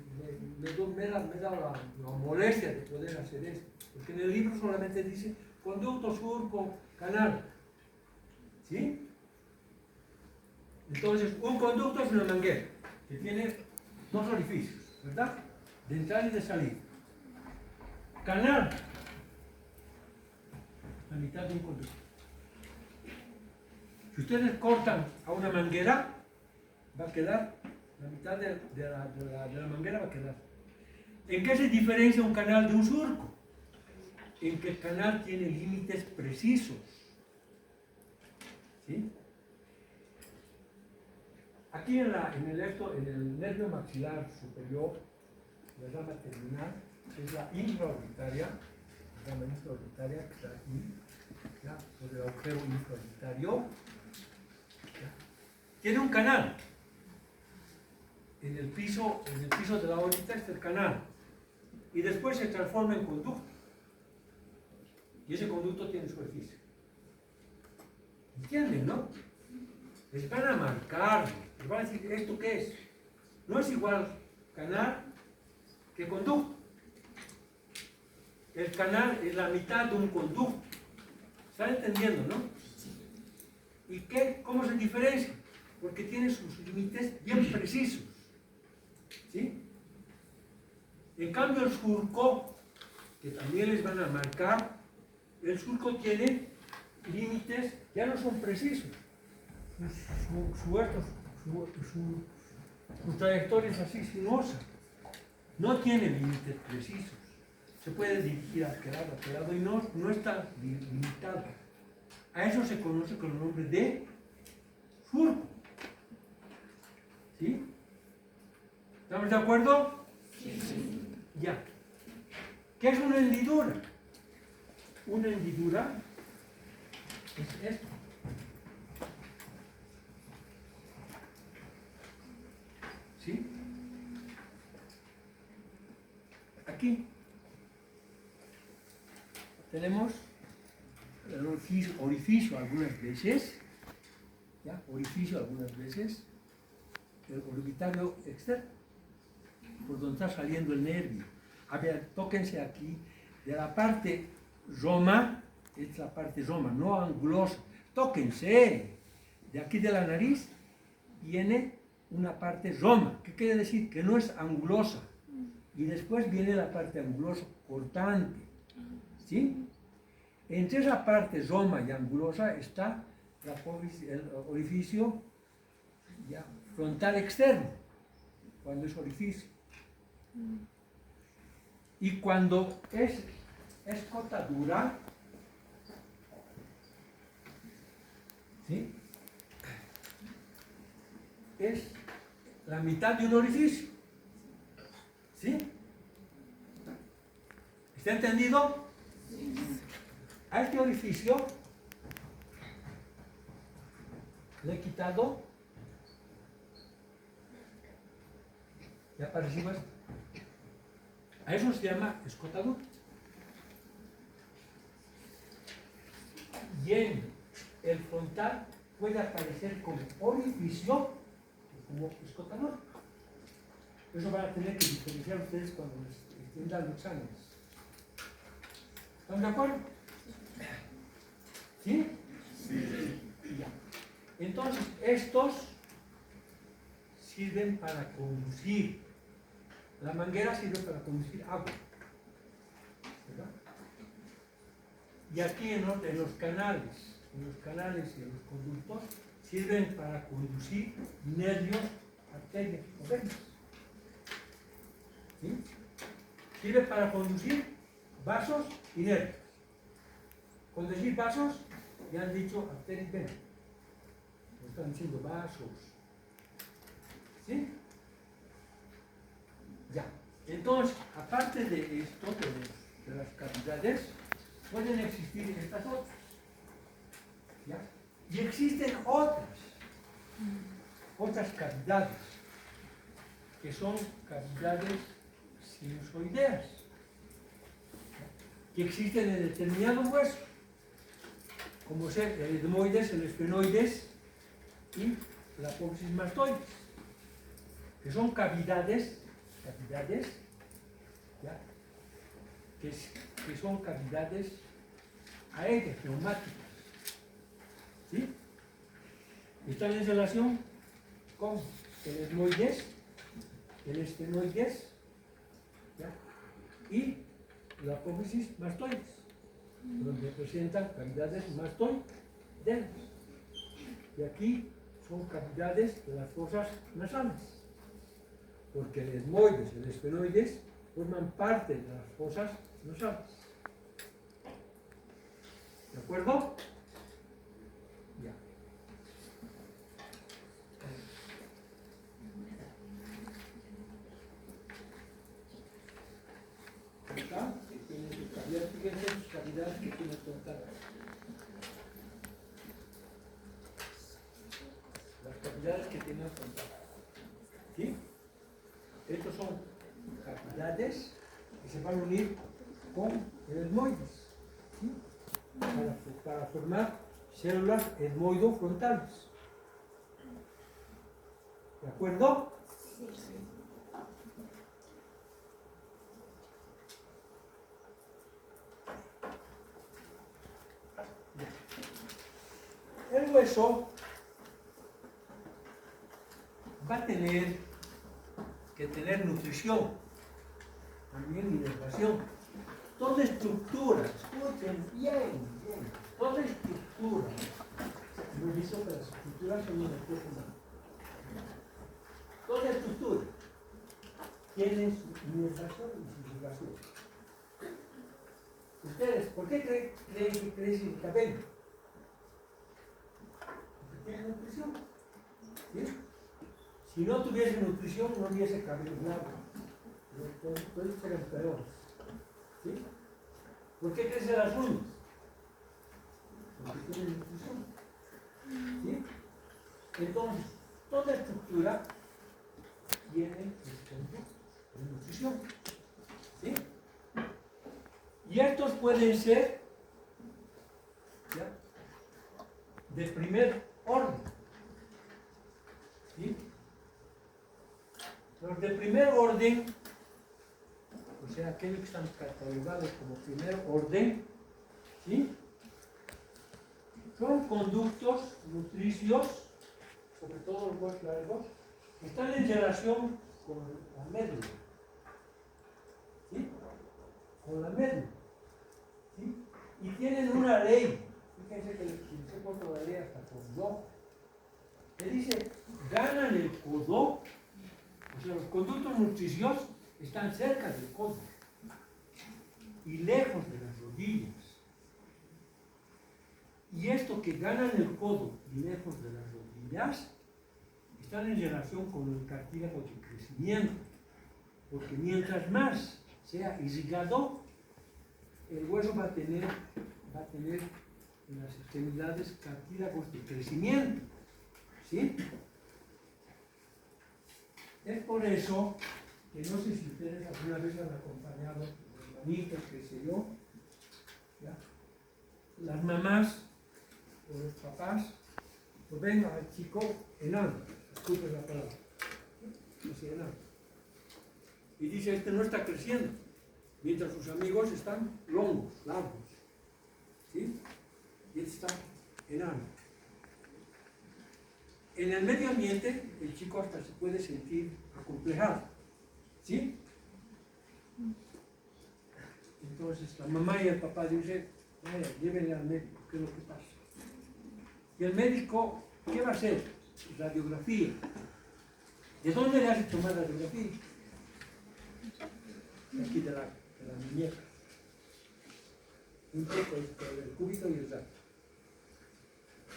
me da la molestia de poder hacer esto, porque en el libro solamente dice conducto, surco, canal, ¿sí? Entonces, un conducto es una manguera que tiene dos orificios, ¿verdad? De entrada y de salida. Canal, la mitad de un conducto. Si ustedes cortan a una manguera, va a quedar, la mitad de la manguera va a quedar. ¿En qué se diferencia un canal de un surco? En que el canal tiene límites precisos. ¿Sí? Aquí en el nervio maxilar superior, la rama terminal, es la infraorbitaria, la rama infraorbitaria que está aquí, ¿ya? Sobre el agujero infraorbitario. Tiene un canal. En el piso de la órbita está el canal. Y después se transforma en conducto. Y ese conducto tiene su orificio. ¿Entienden, no? Les van a marcar, les van a decir, ¿esto qué es? No es igual canal que conducto. El canal es la mitad de un conducto. ¿Están entendiendo, no? ¿Y qué? ¿Cómo se diferencia? Porque tiene sus límites bien precisos. ¿Sí? En cambio el surco, que también les van a marcar, el surco tiene límites, ya no son precisos. Su trayectoria es así, sinuosa. No tiene límites precisos. Se puede dirigir a aquel lado y no está limitado. A eso se conoce con el nombre de surco. ¿Sí? ¿Estamos de acuerdo? Sí. Ya. ¿Qué es una hendidura? Una hendidura es esto. ¿Sí? Aquí tenemos el orificio algunas veces, ¿ya? Orificio algunas veces, el orbitario externo, por donde está saliendo el nervio. A ver, tóquense aquí, de la parte roma, esta es la parte roma, no angulosa, tóquense, de aquí de la nariz viene una parte roma, ¿qué quiere decir? Que no es angulosa, y después viene la parte angulosa cortante, ¿sí? Entre esa parte roma y angulosa está el orificio ya, frontal externo, cuando es orificio. Y cuando es escotadura, ¿sí? Es la mitad de un orificio. ¿Sí? ¿Está entendido? Sí. A este orificio le he quitado y apareció esto. A eso se llama escotadura. Y en el frontal puede aparecer como orificio o como escotadura. Eso van a tener que diferenciar ustedes cuando les estén dando exámenes. ¿Están de acuerdo? ¿Sí? Sí. Ya. Entonces, estos, sirven para conducir. La manguera sirve para conducir agua, ¿verdad? Y aquí en los canales y en los conductos sirven para conducir nervios, arterias o venas. ¿Sí? Sirve para conducir vasos y nervios. Con decir vasos, ya han dicho arterias y venas. No están diciendo vasos. ¿Sí? Ya. Entonces, aparte de esto, de las cavidades, pueden existir estas otras. ¿Ya? Y existen otras cavidades, que son cavidades sinusoideas, que existen en determinado hueso, como ser el etmoides, el esfenoides y la apófisis mastoides, que son cavidades, ¿ya? Que son cavidades aéreas, neumáticas, ¿sí? Están en relación con el etmoides, el esfenoides, ¿ya? Y la apófisis mastoides, donde presentan cavidades mastoides. Y aquí son cavidades de las fosas nasales, porque el etmoides y el esfenoides forman parte de las fosas nasales. ¿De acuerdo? Ya. Acá, que tiene sus cavidades, fíjense sus cavidades que tiene contadas. Las cavidades que tienen contadas. ¿Sí? Estos son cavidades que se van a unir con el etmoides, ¿sí? Para formar células etmoidofrontales. ¿De acuerdo? Sí. El hueso va a tener que tener nutrición, también inervación. Toda estructura, escuchen bien, toda estructura, hemos dicho que las estructuras son una cosa humana. Toda estructura tiene su inervación y su irrigación. ¿Ustedes por qué creen que crece el cabello? Porque tiene nutrición. ¿Sí? Si no tuviese nutrición, no hubiese cabello largo. Entonces serían peores. ¿Sí? ¿Por qué crecen las uñas? Porque tienen nutrición. ¿Sí? Entonces, toda estructura tiene conductos de nutrición. ¿Sí? Y estos pueden ser, ¿ya?, de primer orden. ¿Sí? Los de primer orden, o sea, aquellos que están catalogados como primer orden, ¿sí?, son conductos nutricios, sobre todo los más largos, que están en relación con la médula. ¿Sí? Con la médula. ¿Sí? Y tienen una ley. Fíjense que se puso la ley hasta con do. Que dice, ganan el codo, o sea, los conductos nutriciosos están cerca del codo y lejos de las rodillas. Y esto que ganan el codo y lejos de las rodillas están en relación con el cartílago de crecimiento, porque mientras más sea irrigado, el hueso va a tener en las extremidades cartílagos de crecimiento. ¿Sí? Es por eso que no sé si ustedes alguna vez han acompañado hermanitos, qué sé yo, ¿ya? Las mamás o los papás, pues ven al chico enano, disculpen la palabra, dice enano, y dice, este no está creciendo, mientras sus amigos están longos, largos, ¿sí? Y este está enano. en el medio ambiente el chico hasta se puede sentir acomplejado, ¿sí? Entonces la mamá y el papá dicen, llévenle al médico, ¿qué es lo que pasa? Y el médico, ¿qué va a hacer? Radiografía. ¿De dónde le hace tomar radiografía? Aquí de la muñeca. Un poco el cúbito y el rato.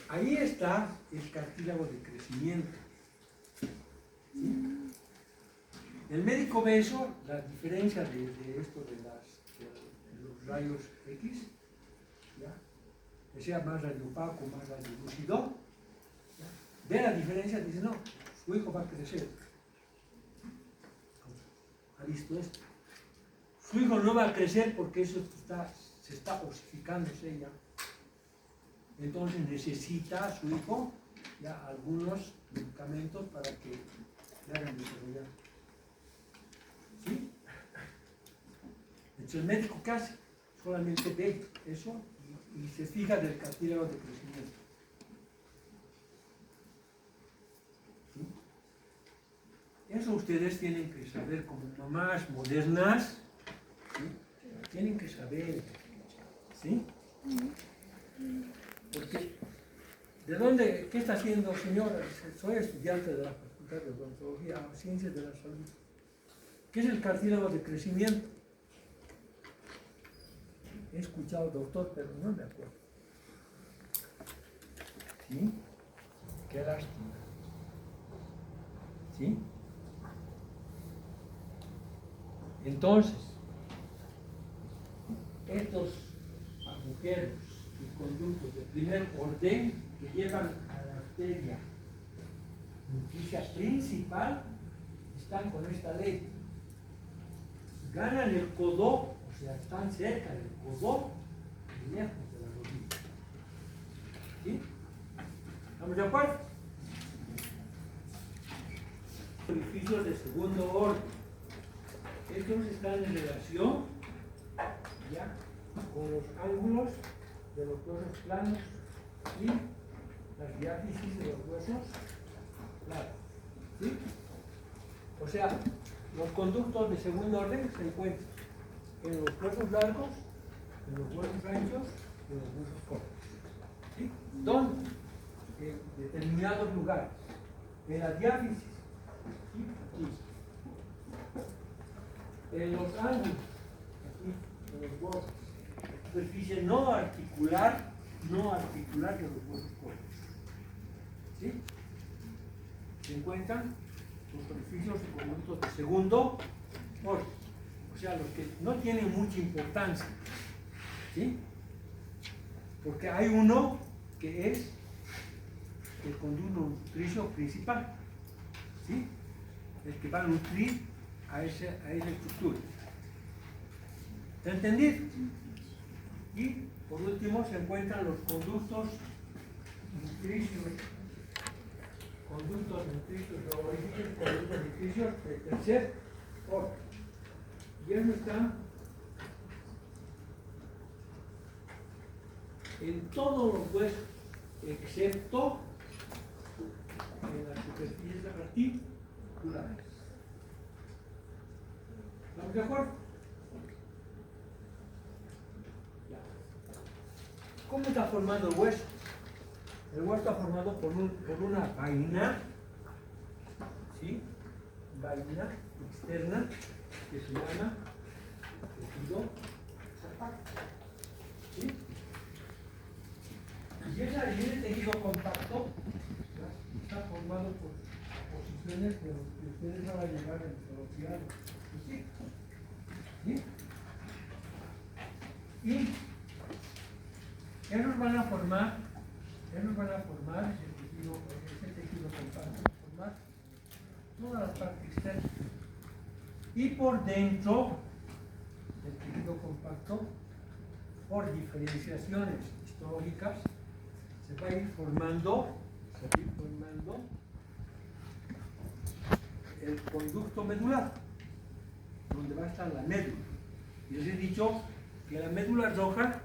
Ahí está el cartílago de crecimiento. ¿Sí? El médico ve eso, la diferencia de esto de los rayos X, ¿ya? Que sea más radiopaco, más radiolúcido, ve la diferencia y dice, no, su hijo va a crecer. ¿Ha visto esto? Su hijo no va a crecer porque eso se está osificándose ya. Entonces necesita a su hijo ya algunos medicamentos para que le hagan desarrollar. ¿Sí? Entonces el médico, ¿qué hace? Solamente ve eso y se fija del cartílago de crecimiento. ¿Sí? Eso ustedes tienen que saber como mamás modernas, ¿sí? Tienen que saber, ¿sí? Porque, ¿de dónde? ¿Qué está haciendo, señora? Soy estudiante de la Facultad de Odontología, Ciencias de la Salud. ¿Qué es el cartílago de crecimiento? He escuchado, doctor, pero no me acuerdo. ¿Sí? Qué lástima. ¿Sí? Entonces, estos agujeros y conductos de primer orden que llevan a la arteria nutricia principal están con esta ley. Ganan el codo, o sea, están cerca del codo y lejos de la rodilla. ¿Sí? ¿Estamos de acuerdo? Orificios de segundo orden. Estos están en relación ya con los ángulos de los huesos planos y las diáfisis de los huesos largos. ¿Sí? O sea, los conductos de segundo orden se encuentran en los huesos largos, en los huesos anchos y en los huesos cortos. ¿Sí? ¿Dónde? En determinados lugares. En la diáfisis. ¿Sí? Aquí. En los ángulos. Aquí. En los huesos. Superficie no articular de los huesos cortos. ¿Sí? Se encuentran los orificios y conductos de segundo orden, o sea, los que no tienen mucha importancia, ¿sí? Porque hay uno que es el conducto nutricio principal, ¿sí? El que va a nutrir a esa estructura. ¿Se entendido? Y por último se encuentran los conductos nutricios o orificios, conductos nutricios de tercer orden. Y eso está en todos los huesos, excepto en las superficies articulares. ¿Estamos de acuerdo? Ya. ¿Cómo está formado el hueso? El hueso está formado por una vaina, ¿sí? Vaina externa que se llama tejido compacto, ¿sí? Y ese tejido compacto, ¿sí? Está formado por posiciones de los que ustedes van a llegar en velocidad, ¿sí? ¿Sí? Y ellos van a formar ese tejido compacto, formar toda la parte externa. Y por dentro del tejido compacto, por diferenciaciones histológicas, se va a ir formando el conducto medular, donde va a estar la médula. Y les he dicho que la médula roja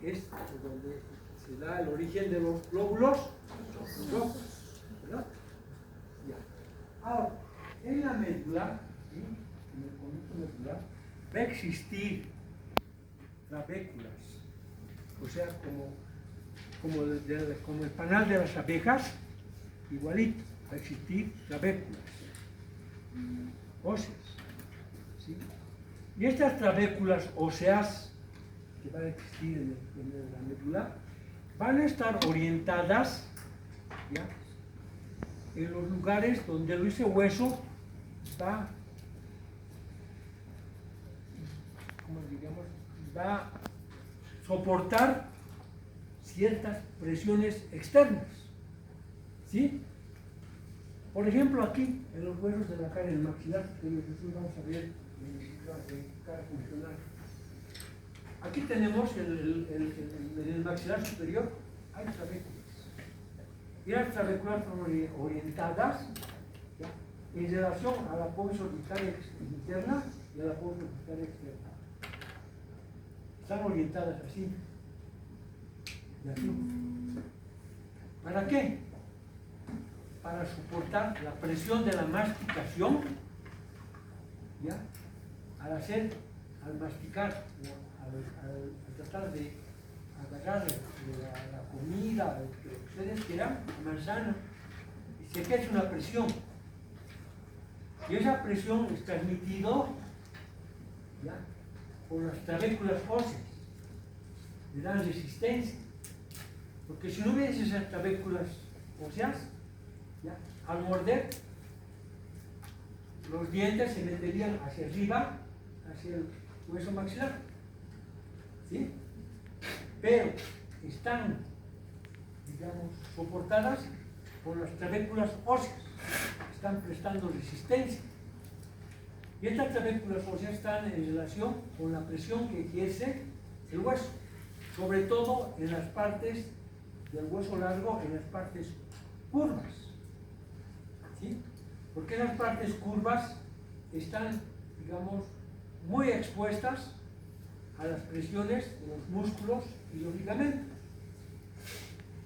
es donde se da el origen de los glóbulos rojos, ¿verdad? Ahora, en la médula, ¿sí? En el conducto medular, va a existir trabéculas, o sea, como el panal de las abejas, igualito, va a existir trabéculas óseas, ¿sí? Y estas trabéculas óseas que van a existir en la médula van a estar orientadas, ¿ya?, en los lugares donde ese hueso va, como digamos, va a soportar ciertas presiones externas, ¿sí? Por ejemplo, aquí, en los huesos de la cara, en el maxilar, que después vamos a ver en cara funcional. Aquí tenemos en el maxilar superior, hay trabéculas. Y las trabéculas son orientadas, ¿ya?, en relación a la porción orbitaria interna y a la porción orbitaria externa. Están orientadas así y así. ¿Para qué? Para soportar la presión de la masticación, ¿ya?, al masticar, al tratar de agarrar la comida, lo que ustedes quieran, la manzana, y se ejerce una presión. Y esa presión es transmitida, ¿ya?, por las trabéculas óseas, le dan resistencia. Porque si no hubiese esas trabéculas óseas, ¿ya?, al morder, los dientes se meterían hacia arriba, hacia el hueso maxilar, ¿sí? Pero están, digamos, soportadas por las trabéculas óseas, están prestando resistencia. Y estas trabéculas óseas están en relación con la presión que ejerce el hueso, sobre todo en las partes del hueso largo, en las partes curvas, ¿sí? Porque esas partes curvas están, digamos, muy expuestas a las presiones de los músculos y los ligamentos.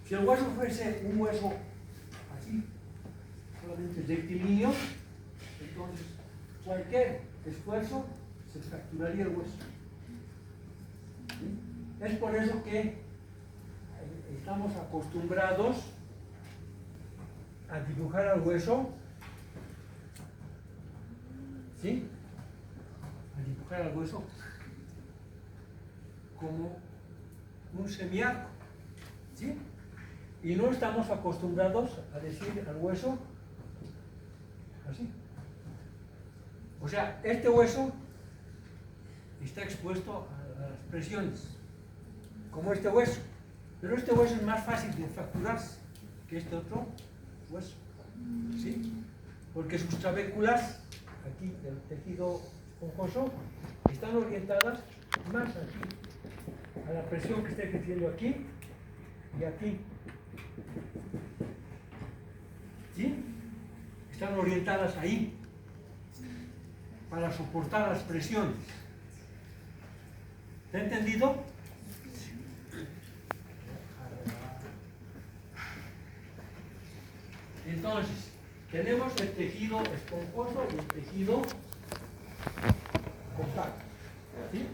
Si el hueso fuese un hueso así, solamente rectilíneo, entonces cualquier esfuerzo se fracturaría el hueso, ¿sí? Es por eso que estamos acostumbrados a dibujar al hueso, ¿sí?, a dibujar al hueso como un semiarco, ¿sí? Y no estamos acostumbrados a decir al hueso así. O sea, este hueso está expuesto a las presiones, como este hueso. Pero este hueso es más fácil de fracturarse que este otro hueso, ¿sí? Porque sus trabéculas, aquí del tejido esponjoso, están orientadas más aquí, a la presión que está ejerciendo aquí y aquí, ¿sí? Están orientadas ahí para soportar las presiones. ¿Te ha entendido? Entonces, tenemos el tejido esponjoso y el tejido compacto, ¿sí?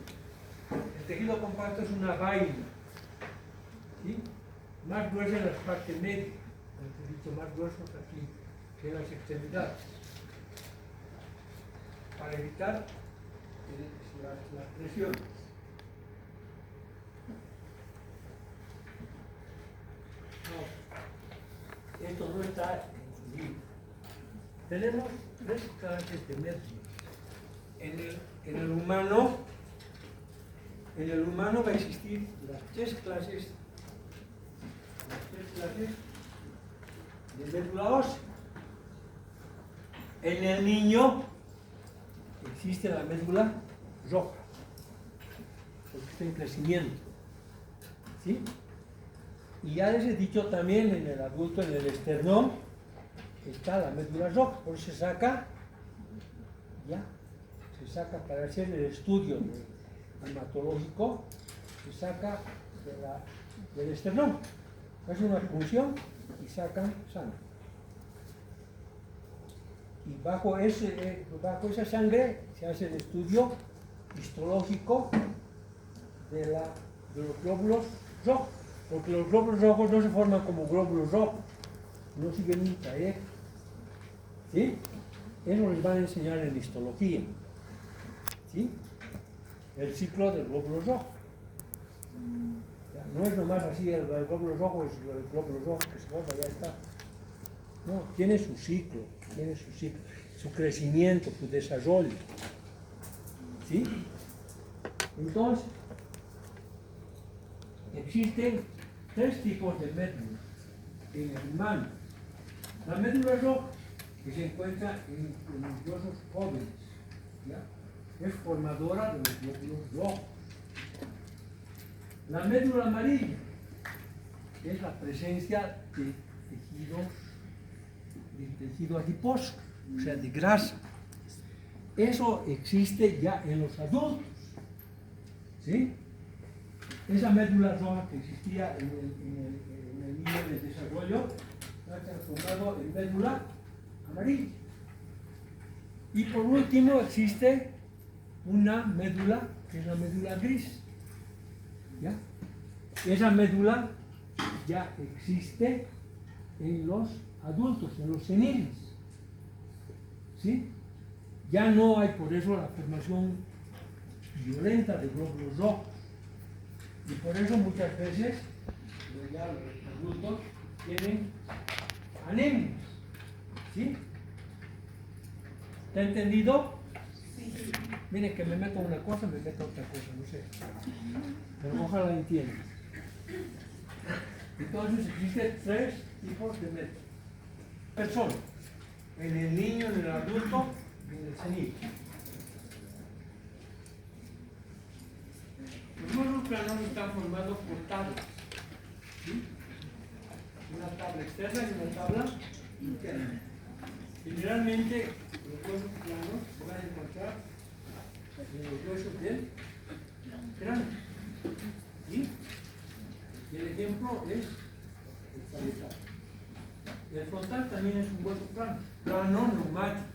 El tejido compacto es una vaina, ¿sí?, más gruesa en las partes medias, he dicho más grueso aquí que en las extremidades, para evitar las presiones. No, esto no está en el libro. Tenemos tres clases de nervios. En el humano va a existir las tres clases de médula ósea. En el niño existe la médula roja, porque está en crecimiento, ¿sí? Y ya les he dicho también, en el adulto, en el esternón, está la médula roja, por eso se saca, ya, se saca para hacer el estudio hematológico, se saca del esternón, hace una punción y sacan sangre. y bajo esa sangre se hace el estudio histológico de los glóbulos rojos, porque los glóbulos rojos no se forman como glóbulos rojos, no siguen un trayecto. ¿Sí? Eso les van a enseñar en histología. ¿Sí? El ciclo del glóbulo rojo. No es nomás así, el glóbulo rojo es el glóbulo rojo que se forma, ya está. No, tiene su ciclo, su crecimiento, su desarrollo. ¿Sí? Entonces, existen 3 tipos de médula en el humano. La médula roja, que se encuentra en los huesos jóvenes, ¿ya? Es formadora de los glóbulos rojos. La médula amarilla es la presencia de tejido adiposo, o sea, de grasa. Eso existe ya en los adultos. ¿Sí? Esa médula roja que existía en el nivel de desarrollo se ha transformado en médula amarilla. Y por último existe una médula que es la médula gris. ¿Ya? Esa médula ya existe en los adultos, en los seniles. ¿Sí? Ya no hay por eso la formación violenta de glóbulos rojos. Y por eso muchas veces ya los adultos tienen anemias. ¿Sí? ¿Está entendido? Sí. Miren que me meto una cosa, me meto otra cosa, no sé. Pero ojalá entiendan. Entonces existen 3 tipos de métodos. Personas. En el niño, en el adulto y en el senil. Los huesos planos están formados por tablas. ¿Sí? Una tabla externa y una tabla interna. Generalmente los huesos planos se van a encontrar en los huesos del cráneo. ¿Sí? Y el ejemplo es el parietal. El frontal también es un hueso plano, plano neumático.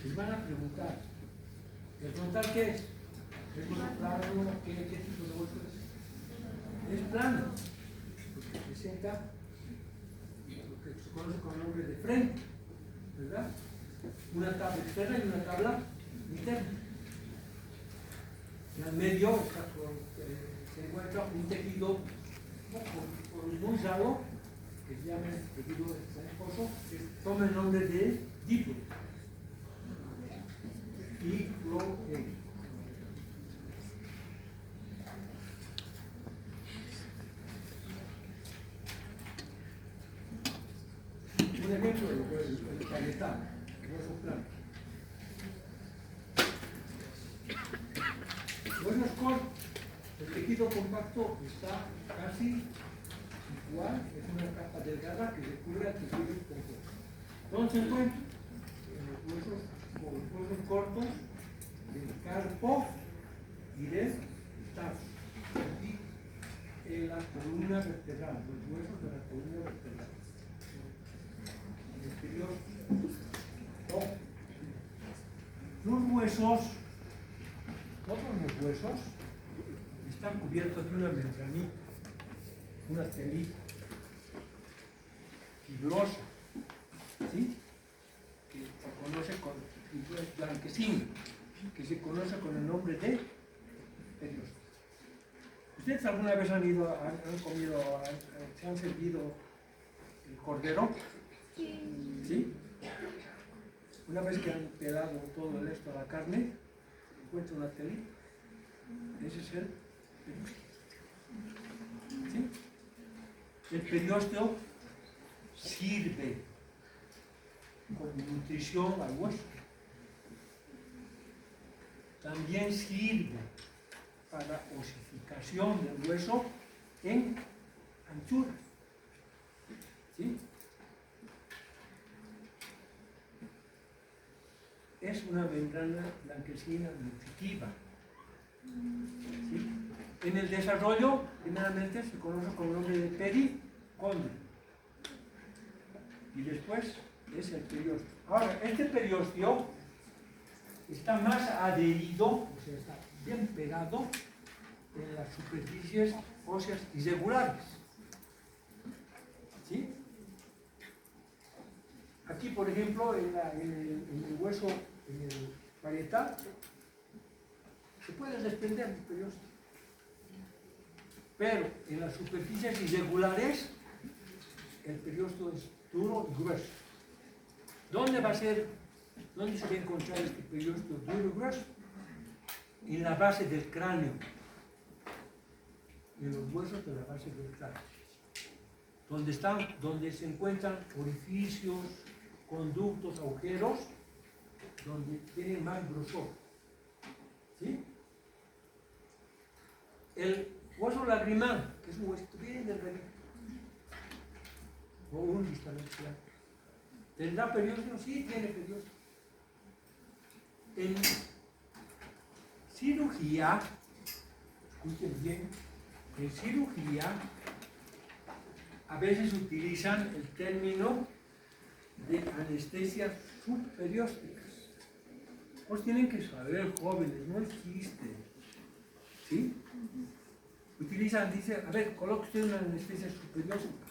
Les van a preguntar, ¿el frontal qué es? ¿Es hueso plano? ¿Qué tipo de hueso es? Es plano, porque presenta lo que se conoce con el nombre de frente, ¿verdad? Una tabla externa y una tabla interna. Y al medio se encuentra un tejido muy raro que se llama el tejido adiposo, que toma el nombre de dípolo. Un ejemplo del parietal, hueso plano. Huesos cortos, el tejido compacto está casi igual, es una capa delgada que se cubre al tejido completo. ¿Dónde se encuentra? En los huesos cortos del carpo y del tarso. Y en la columna vertebral, los huesos de la columna vertebral. El exterior. Los huesos, todos los huesos, están cubiertos de una membranita, una telita fibrosa, ¿sí? Que se conoce con blanquecina, que se conoce con el nombre de periósteo. ¿Ustedes alguna vez han comido, se han servido el cordero? ¿Sí? Una vez que han pelado todo esto a la carne, encuentra una telita. Ese es el periósteo. ¿Sí? El periósteo sirve como nutrición al hueso. También sirve para osificación del hueso en anchura. ¿Sí? Es una membrana blanquecina nutritiva. ¿Sí? En el desarrollo, primeramente se conoce con el nombre de pericondrio. Y después es el periósteo. Ahora, este periósteo está más adherido, o sea, está bien pegado en las superficies óseas irregulares. ¿Sí? Aquí, por ejemplo, en el hueso, en el parietal, se puede desprender el periósteo. Pero en las superficies irregulares, el periósteo es duro y grueso. ¿Dónde va a ser, dónde se va a encontrar este periósteo duro y grueso? En la base del cráneo. En los huesos de la base del cráneo. Donde se encuentran orificios, conductos, agujeros, donde tienen más grosor. ¿Sí? El hueso lagrimal, que es un hueso bien delgadito, o un distal. ¿Tendrá periósteo? Sí, tiene periósteo. En cirugía, escuchen bien, en cirugía a veces utilizan el término de anestesia subperiósticas. Pues tienen que saber, jóvenes, no existe. ¿Sí? Utilizan, dice, a ver, coloque usted una anestesia subperióstica.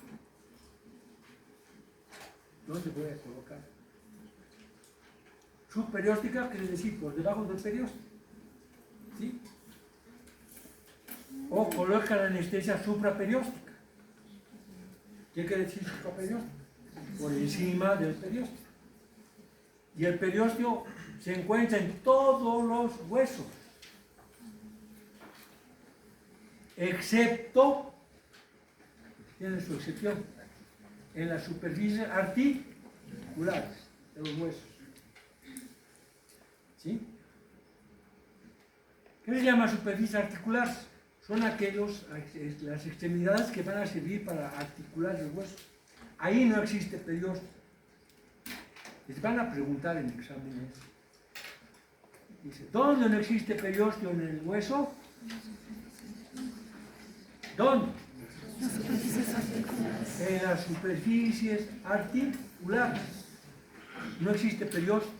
¿Dónde voy a colocar? Subperióstica quiere decir por debajo del periósteo. ¿Sí? O coloca la anestesia supraperióstica. ¿Qué quiere decir supraperióstica? Por encima del periósteo. Y el periósteo se encuentra en todos los huesos, excepto, tiene su excepción, en las superficies articulares de los huesos. ¿Sí? ¿Qué se llama superficies articulares? Son las extremidades que van a servir para articular el hueso. Ahí no existe periósteo. Les van a preguntar en exámenes. Dice, ¿dónde no existe periósteo en el hueso? ¿Dónde? En las superficies articulares. No existe periósteo.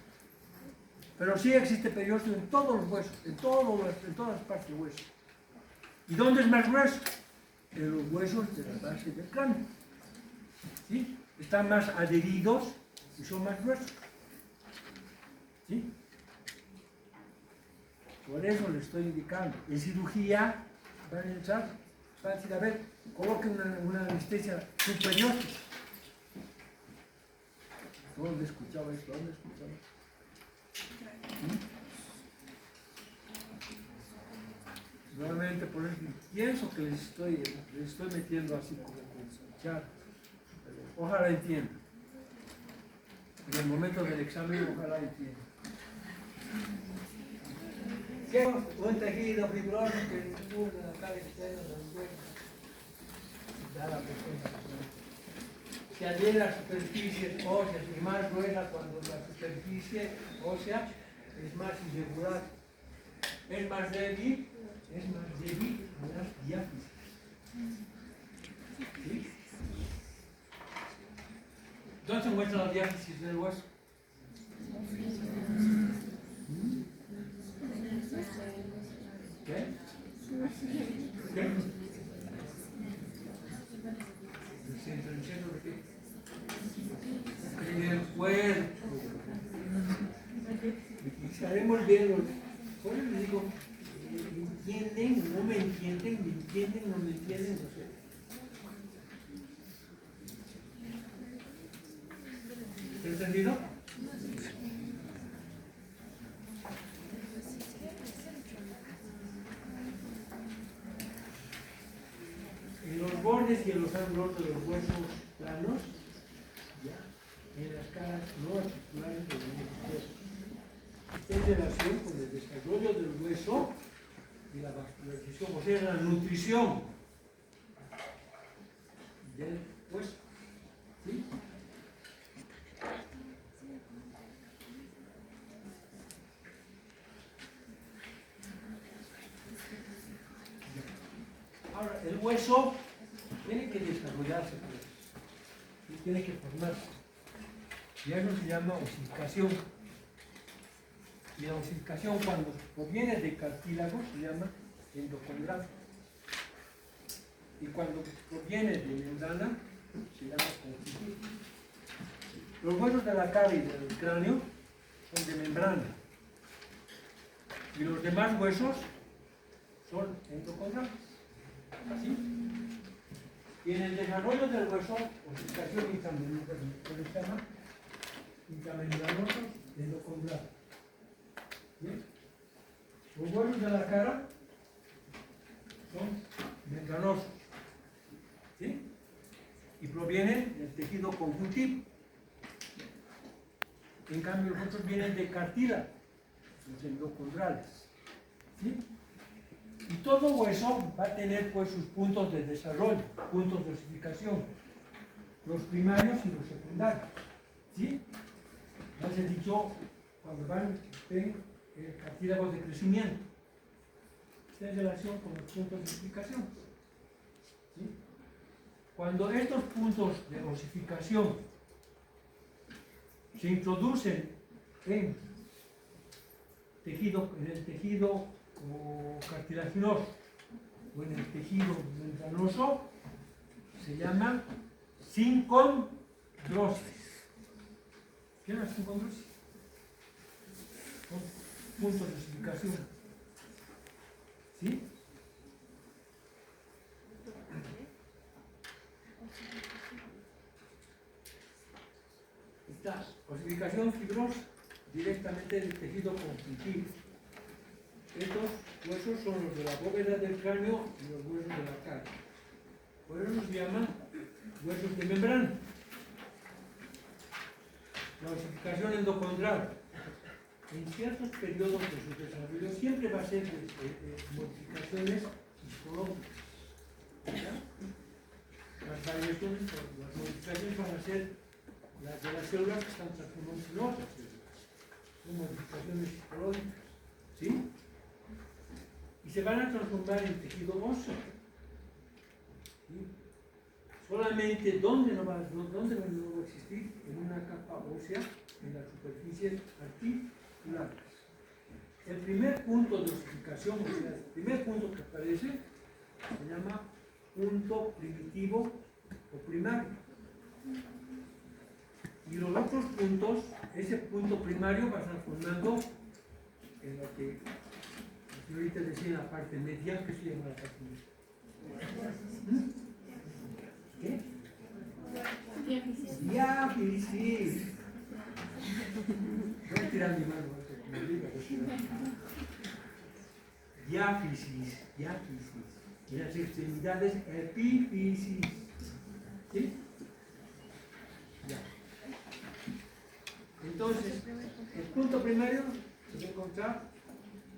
Pero sí existe periósteo en todos los huesos, en todas las partes del hueso. ¿Y dónde es más grueso? En los huesos de la base del cráneo. ¿Sí? Están más adheridos y son más gruesos. ¿Sí? Por eso le estoy indicando. En cirugía van a entrar, van a decir, a ver, coloquen una anestesia subperióstica. ¿Dónde escuchaba esto? ¿Dónde escuchaba esto? Nuevamente, por ejemplo, pienso que les estoy metiendo así como con escuchar. Ojalá entiendan. En el momento del examen, ojalá entiendan. ¿Qué? Un tejido fibroso que cubre la cara externa de los huesos. Da la persona. Se adhiere a superficies óseas y más gruesa cuando la superficie ósea es más irregular, es más débil a las diáfisis. ¿Sí? ¿Dónde se encuentra la diáfisis del hueso? ¿Qué? ¿Qué? ¿El centro de qué? En el cuerpo. Estaremos viendo. Por eso les digo, ¿me entienden? ¿No me entienden? ¿Me entienden? ¿No me entienden? No sé. ¿Te entendido? En los bordes y en los ángulos de los huesos planos, ya, en las caras no articulares de los huesos. En relación con el desarrollo del hueso y la vascularización, o sea, la nutrición del hueso. ¿Sí? Ahora, el hueso tiene que desarrollarse, pues, y tiene que formarse. Y eso se llama osificación. Y la osificación, cuando proviene de cartílago, se llama endocondral. Y cuando proviene de membrana, se llama conjuntivo. Los huesos de la cara y del cráneo son de membrana. Y los demás huesos son endocondrales. ¿Sí? Y en el desarrollo del hueso, osificación intramembranosos endocondral. ¿Bien? Los huesos de la cara son membranosos. ¿Sí? Y provienen del tejido conjuntivo. En cambio, los otros vienen de cartílago, los endocondrales. ¿Sí? Y todo hueso va a tener pues sus puntos de desarrollo, puntos de osificación, los primarios y los secundarios. ¿Sí? Ya les he dicho, cuando van en el cartílago de crecimiento, está en relación con los puntos de osificación. ¿Sí? Cuando estos puntos de osificación se introducen en el tejido cartilaginoso o en el tejido membranoso, se llama sincondrosis. ¿Qué es la sincondrosis? Son puntos de osificación. ¿Sí? Esta osificación fibrosa directamente del tejido conjuntivo. Estos huesos son los de la bóveda del cráneo y los huesos de la cara. Por eso se llaman huesos de membrana. La osificación endocondral, en ciertos periodos de su desarrollo, siempre va a ser modificaciones histológicas. Las variaciones, las modificaciones van a ser las de las células que están transformándose en otras células. Son modificaciones histológicas. ¿Sí? Y se van a transformar en tejido óseo. ¿Sí? Solamente ¿dónde no va a existir? En una capa ósea, en las superficies articulares. El primer punto de osificación, o sea, el primer punto que aparece, se llama punto primitivo o primario. Y los otros puntos, ese punto primario va a estar formando en lo que yo ahorita decía en la parte media. ¿Qué se llama la parte media? ¿Qué? Diáfisis. Voy a tirar mi mano, como diga. Diáfisis. Y las extremidades, epífisis. ¿Sí? Ya. Entonces, el punto primario se va a encontrar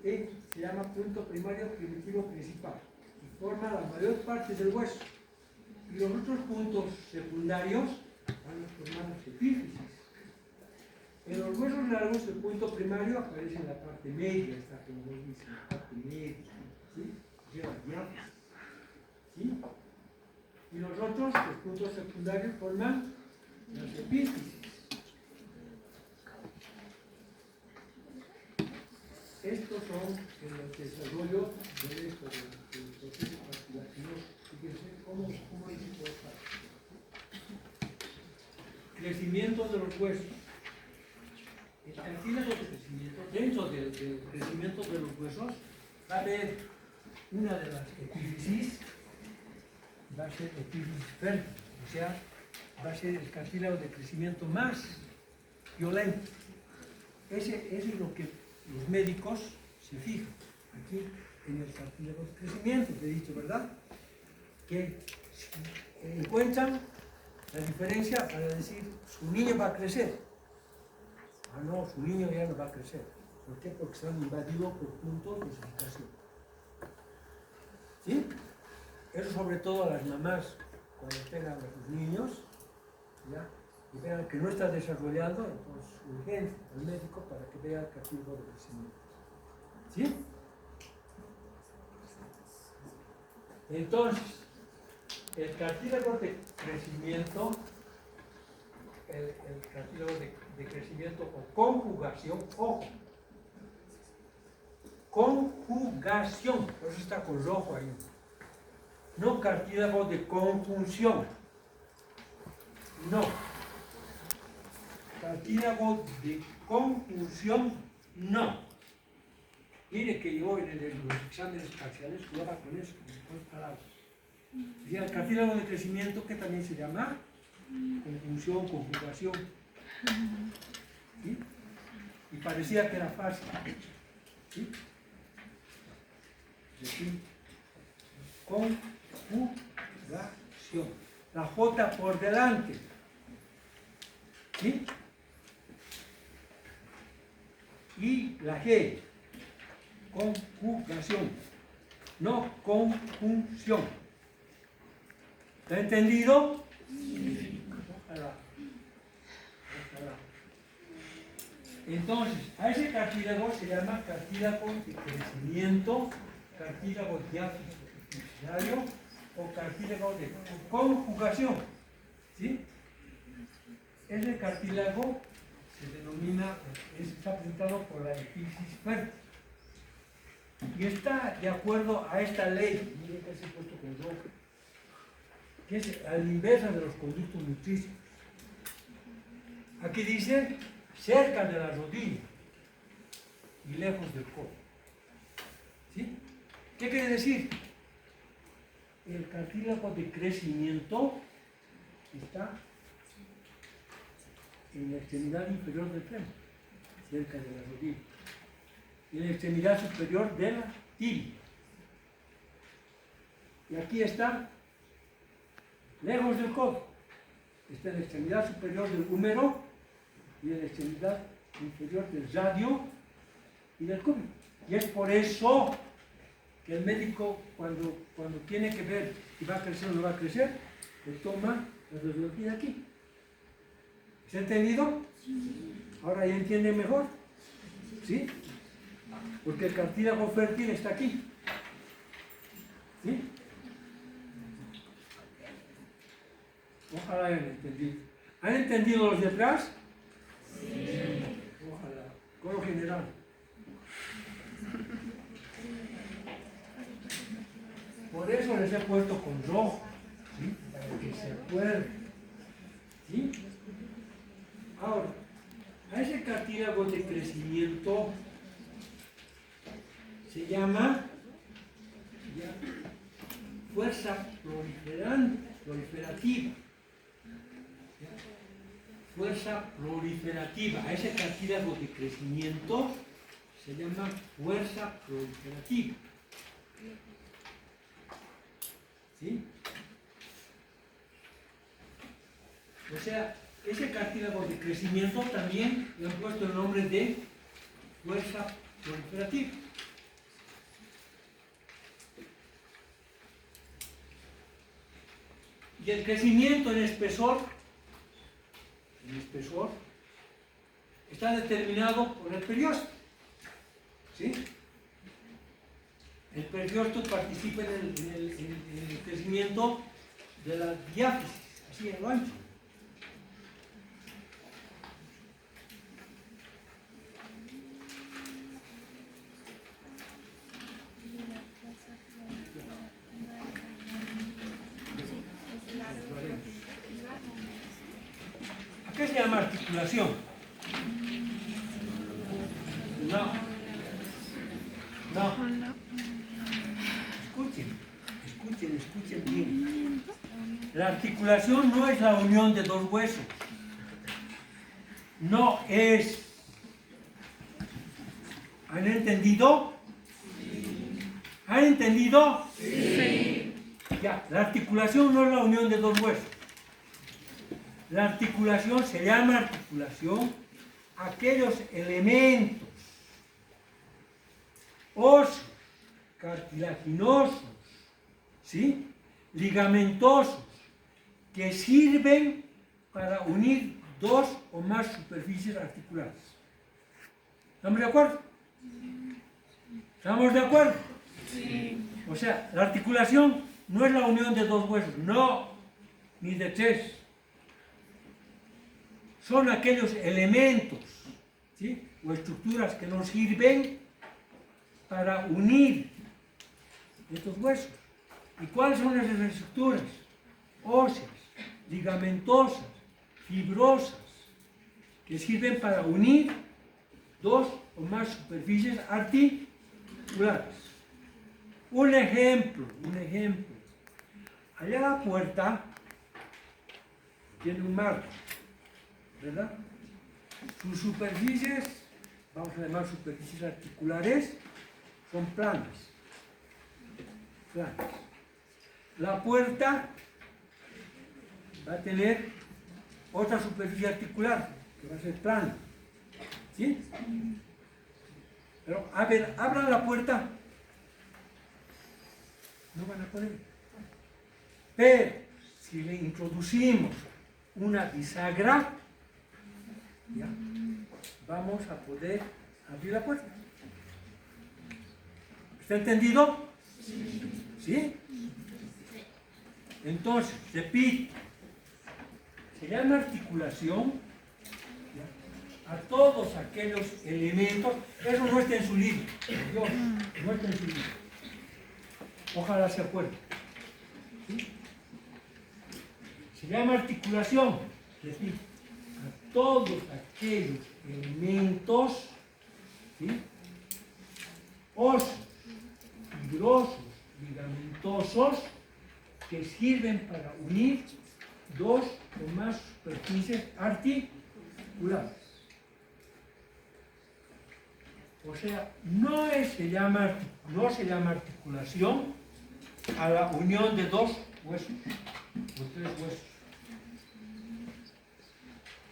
se llama punto primario primitivo principal y forma la mayor parte del hueso. Y los otros puntos secundarios van a formar las epífisis. En los huesos largos, el punto primario aparece en la parte media, está como dice, en la parte media. ¿Sí? Lleva diáfisis. ¿Sí? Y los otros, los puntos secundarios, forman las epífisis. Estos son el desarrollo de esto, del proceso cartilaginoso. Fíjense cómo dice por esta. Crecimiento de los huesos. El cartílago de crecimiento, dentro del crecimiento de los huesos, va a haber una de las epífisis, va a ser epífisis fértil, o sea, va a ser el cartílago de crecimiento más violento. Ese es lo que los médicos se fijan aquí en el cartílago de crecimiento, te he dicho, ¿verdad? Que encuentran la diferencia para decir, su niño va a crecer. Ah, no, su niño ya no va a crecer. ¿Por qué? Porque están invadidos por puntos de osificación. ¿Sí? Eso sobre todo a las mamás, cuando pegan a sus niños, ¿ya? Y vean que no está desarrollando, entonces urgente al médico para que vea el cartílago de crecimiento. ¿Sí? Entonces, el cartílago de crecimiento el cartílago de crecimiento o conjugación, ojo, conjugación, por eso está con rojo ahí, no cartílago de conjunción, no, cartílago de conjunción, no. Mire que yo en los exámenes parciales jugaba con eso, con palabras. Y el cartílago de crecimiento, que también se llama conjunción, conjugación. ¿Sí? Y parecía que era fácil. ¿Sí? Decir, conjugación. La J por delante. ¿Sí? Y la G. Conjugación. No conjunción. ¿Está entendido? Sí. Ojalá. Ojalá. Entonces, a ese cartílago se llama cartílago de crecimiento, cartílago diáfiso o cartílago de conjugación. ¿Sí? Ese cartílago se denomina, está presentado por la epífisis fértil. Y está de acuerdo a esta ley, miren que se ha puesto con rojo, que es a la inversa de los conductos nutricios. Aquí dice cerca de la rodilla y lejos del codo. ¿Sí? ¿Qué quiere decir? El cartílago de crecimiento está en la extremidad inferior del fémur, cerca de la rodilla, y en la extremidad superior de la tibia. Y aquí está, lejos del codo, está en la extremidad superior del húmero y en la extremidad inferior del radio y del cúbito. Y es por eso que el médico, cuando tiene que ver si va a crecer o no va a crecer, le toma la radiología aquí. ¿Se ha entendido? Sí. ¿Ahora ya entiende mejor? ¿Sí? Porque el cartílago fértil está aquí. ¿Sí? Ojalá hayan entendido. ¿Han entendido los de atrás? Sí. Ojalá. Coro general. Por eso les he puesto con rojo, ¿sí? Para que se acuerden. ¿Sí? Ahora, a ese cartílago de crecimiento se llama fuerza proliferativa. Fuerza proliferativa. A ese cartílago de crecimiento se llama fuerza proliferativa. ¿Sí? O sea, ese cartílago de crecimiento también le han puesto el nombre de fuerza proliferativa. Y el crecimiento en espesor está determinado por el periósteo. ¿Sí? El periósteo participa en el crecimiento de la diáfisis, así en lo ancho. ¿A qué se llama articulación? No. Escuchen bien. La articulación no es la unión de dos huesos. No es. ¿Han entendido? Sí. ¿Han entendido? Sí. Ya, la articulación no es la unión de dos huesos. La articulación se llama articulación a aquellos elementos óseos, cartilaginosos, ¿sí? Ligamentosos, que sirven para unir dos o más superficies articulares. ¿Estamos de acuerdo? ¿Estamos de acuerdo? Sí. O sea, la articulación no es la unión de dos huesos, no, ni de tres. son aquellos elementos, ¿sí?, o estructuras que nos sirven para unir estos huesos. ¿Y cuáles son esas estructuras? Óseas, ligamentosas, fibrosas, que sirven para unir dos o más superficies articulares. Un ejemplo. Allá la puerta tiene un marco, ¿verdad? Sus superficies, vamos a llamar superficies articulares, son planas. La puerta va a tener otra superficie articular, que va a ser plana. ¿Sí? Pero, a ver, abran la puerta. No van a poder. Pero, si le introducimos una bisagra, ¿ya?, vamos a poder abrir la puerta. ¿Está entendido? ¿Sí? Entonces, repito, se llama articulación, ¿ya?, a todos aquellos elementos. Eso no está en su libro, Dios, no está en su libro. Ojalá se acuerde. ¿Sí? Se llama articulación, repito, a todos aquellos elementos, ¿sí?, óseos, fibrosos, ligamentosos, que sirven para unir dos o más superficies articulares. O sea, no se llama articulación a la unión de dos huesos o tres huesos,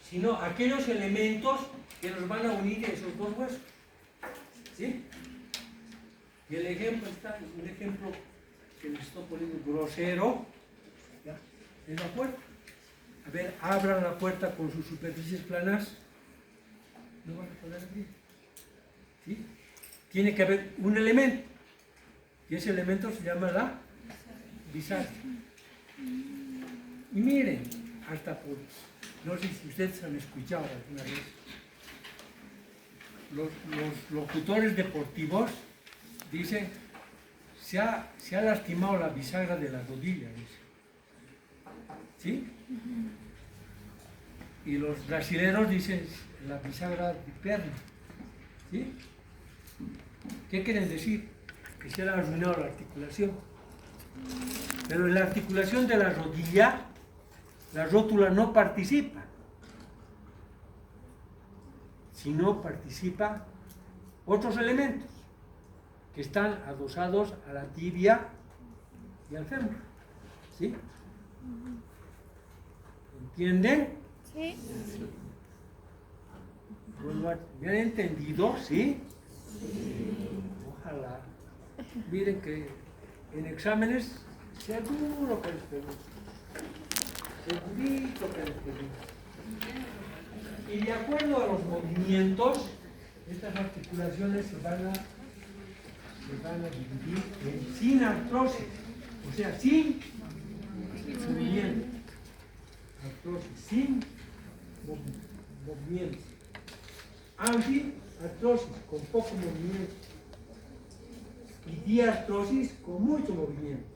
sino aquellos elementos que nos van a unir esos dos huesos. ¿Sí? Y el ejemplo está, un ejemplo que les estoy poniendo grosero, ¿ya?, es la puerta. A ver, abran la puerta con sus superficies planas, no van a poder abrir. ¿Sí? Tiene que haber un elemento, y ese elemento se llama la bisagra. Y miren, hasta por, no sé si ustedes han escuchado alguna vez, los locutores deportivos dicen, se ha lastimado la bisagra de la rodilla, dice. ¿Sí? Y los brasileños dicen la bisagra de pierna. ¿Sí? ¿Qué quieren decir? Que se ha arruinado la articulación. Pero en la articulación de la rodilla, la rótula no participa, sino participa otros elementos que están adosados a la tibia y al fémur. ¿Sí? ¿Entienden? Sí. ¿Me han entendido? ¿Sí? Ojalá. Miren que en exámenes seguro que les pregunto. Segurito que les pregunto. Y de acuerdo a los movimientos, estas articulaciones se van a dividir en sin artrosis, o sea, sin movimiento. Artrosis, sin movimiento. Antiartrosis, con poco movimiento. Y diartrosis, con mucho movimiento.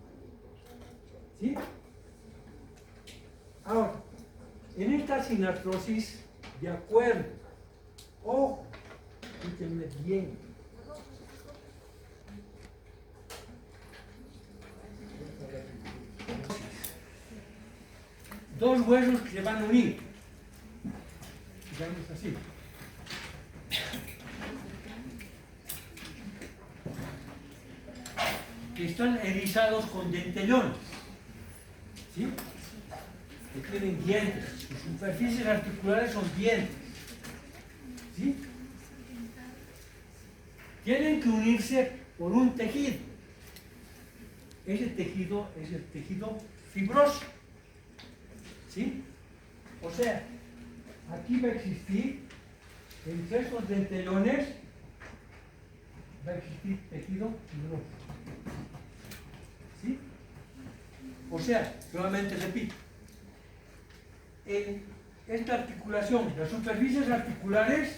¿Sí? Ahora, en esta sinartrosis, de acuerdo, ojo, escúchenme bien. Dos huesos que se van a unir, digamos así. Que están erizados con dentellones, ¿sí? Que tienen dientes, sus superficies articulares son dientes, ¿sí? Tienen que unirse por un tejido. Ese tejido es el tejido fibroso, ¿sí? O sea, aquí va a existir, entre estos dentellones, va a existir tejido fibroso. ¿Sí? O sea, nuevamente repito, esta articulación, las superficies articulares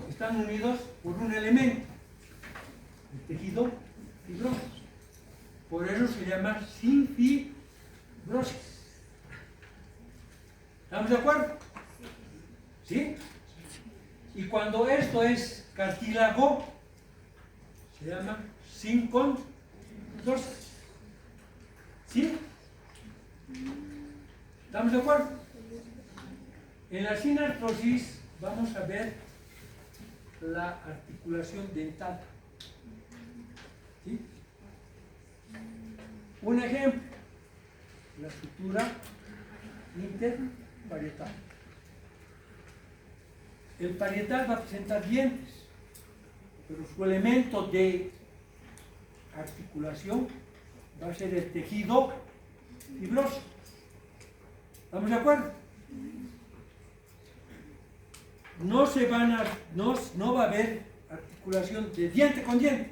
están unidos por un elemento, el tejido fibroso. Por eso se llama sinfibrosis. ¿Estamos de acuerdo? ¿Sí? Y cuando esto es cartílago, se llama sincondrosis. ¿Sí? ¿Estamos de acuerdo? En la sinartrosis vamos a ver la articulación dental. ¿Sí? Un ejemplo, la sutura interparietal. El parietal va a presentar dientes, pero su elemento de articulación va a ser el tejido fibroso. ¿Estamos de acuerdo? No va a haber articulación de diente con diente.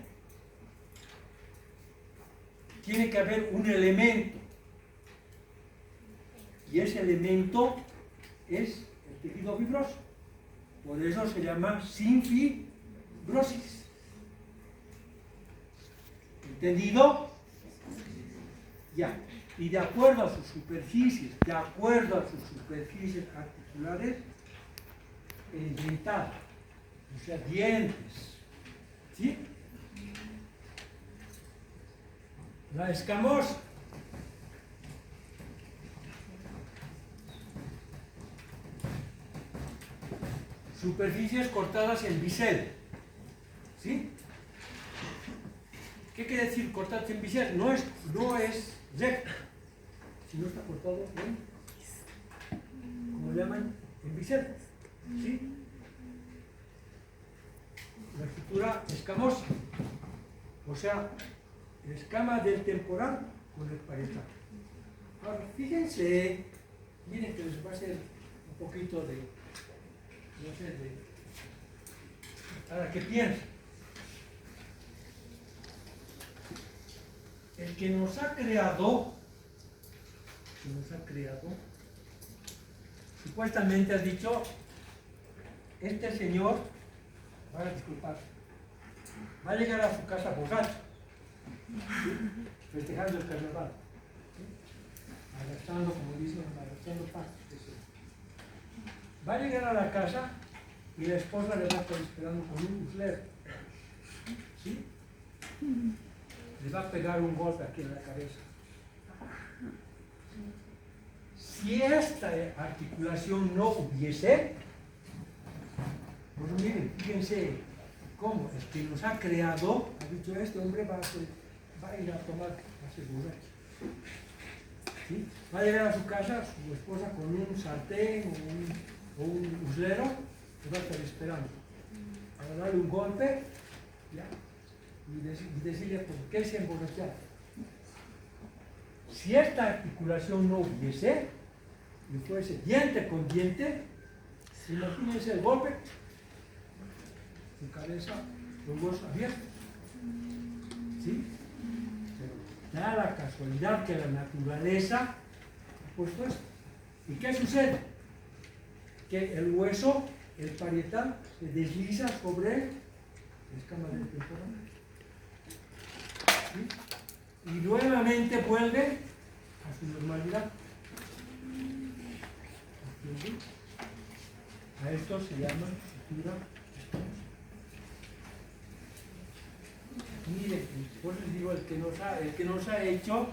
Tiene que haber un elemento. Y ese elemento es el tejido fibroso. Por eso se llama sinfibrosis. ¿Entendido? Ya. Y de acuerdo a sus superficies, articulares, el dental, o sea, dientes. ¿Sí? La escamosa. Superficies cortadas en bisel. ¿Sí? ¿Qué quiere decir cortadas en bisel? No es recto, sino está cortado en, ¿cómo le llaman? En bisel. ¿Sí? La estructura escamosa. O sea, la escama del temporal con el parietal. Ahora, fíjense, miren que les va a hacer un poquito de, no sé, ahora, ¿qué piensan? El que nos ha creado, supuestamente ha dicho, este señor, van a disculpar, va a llegar a su casa borracho, ¿sí? Festejando el carnaval, ¿sí? Arrastrando, como dicen, arrastrando pan. Va a llegar a la casa y la esposa le va a estar esperando con un uslero, ¿sí? Le va a pegar un golpe aquí en la cabeza. Si esta articulación no hubiese, pues miren, fíjense cómo el que nos ha creado ha dicho: este hombre va a ir a tomar, va a ser borracho. ¿Sí? Va a llegar a su casa, su esposa con un sartén o un uslero, le va a estar esperando para darle un golpe, ¿ya? Y decirle por qué se emborrachaba. Si esta articulación no hubiese, y fuese diente con diente, imagínense el golpe, su cabeza, los huesos abiertos. ¿Sí? Pero da la casualidad que la naturaleza ha puesto esto. ¿Y qué sucede? Que el hueso, el parietal, se desliza sobre la escama del temporal. ¿Sí? Y nuevamente vuelve a su normalidad. ¿Sí? A esto se llama sutura escamosa. Mire, por eso digo, el que nos ha hecho,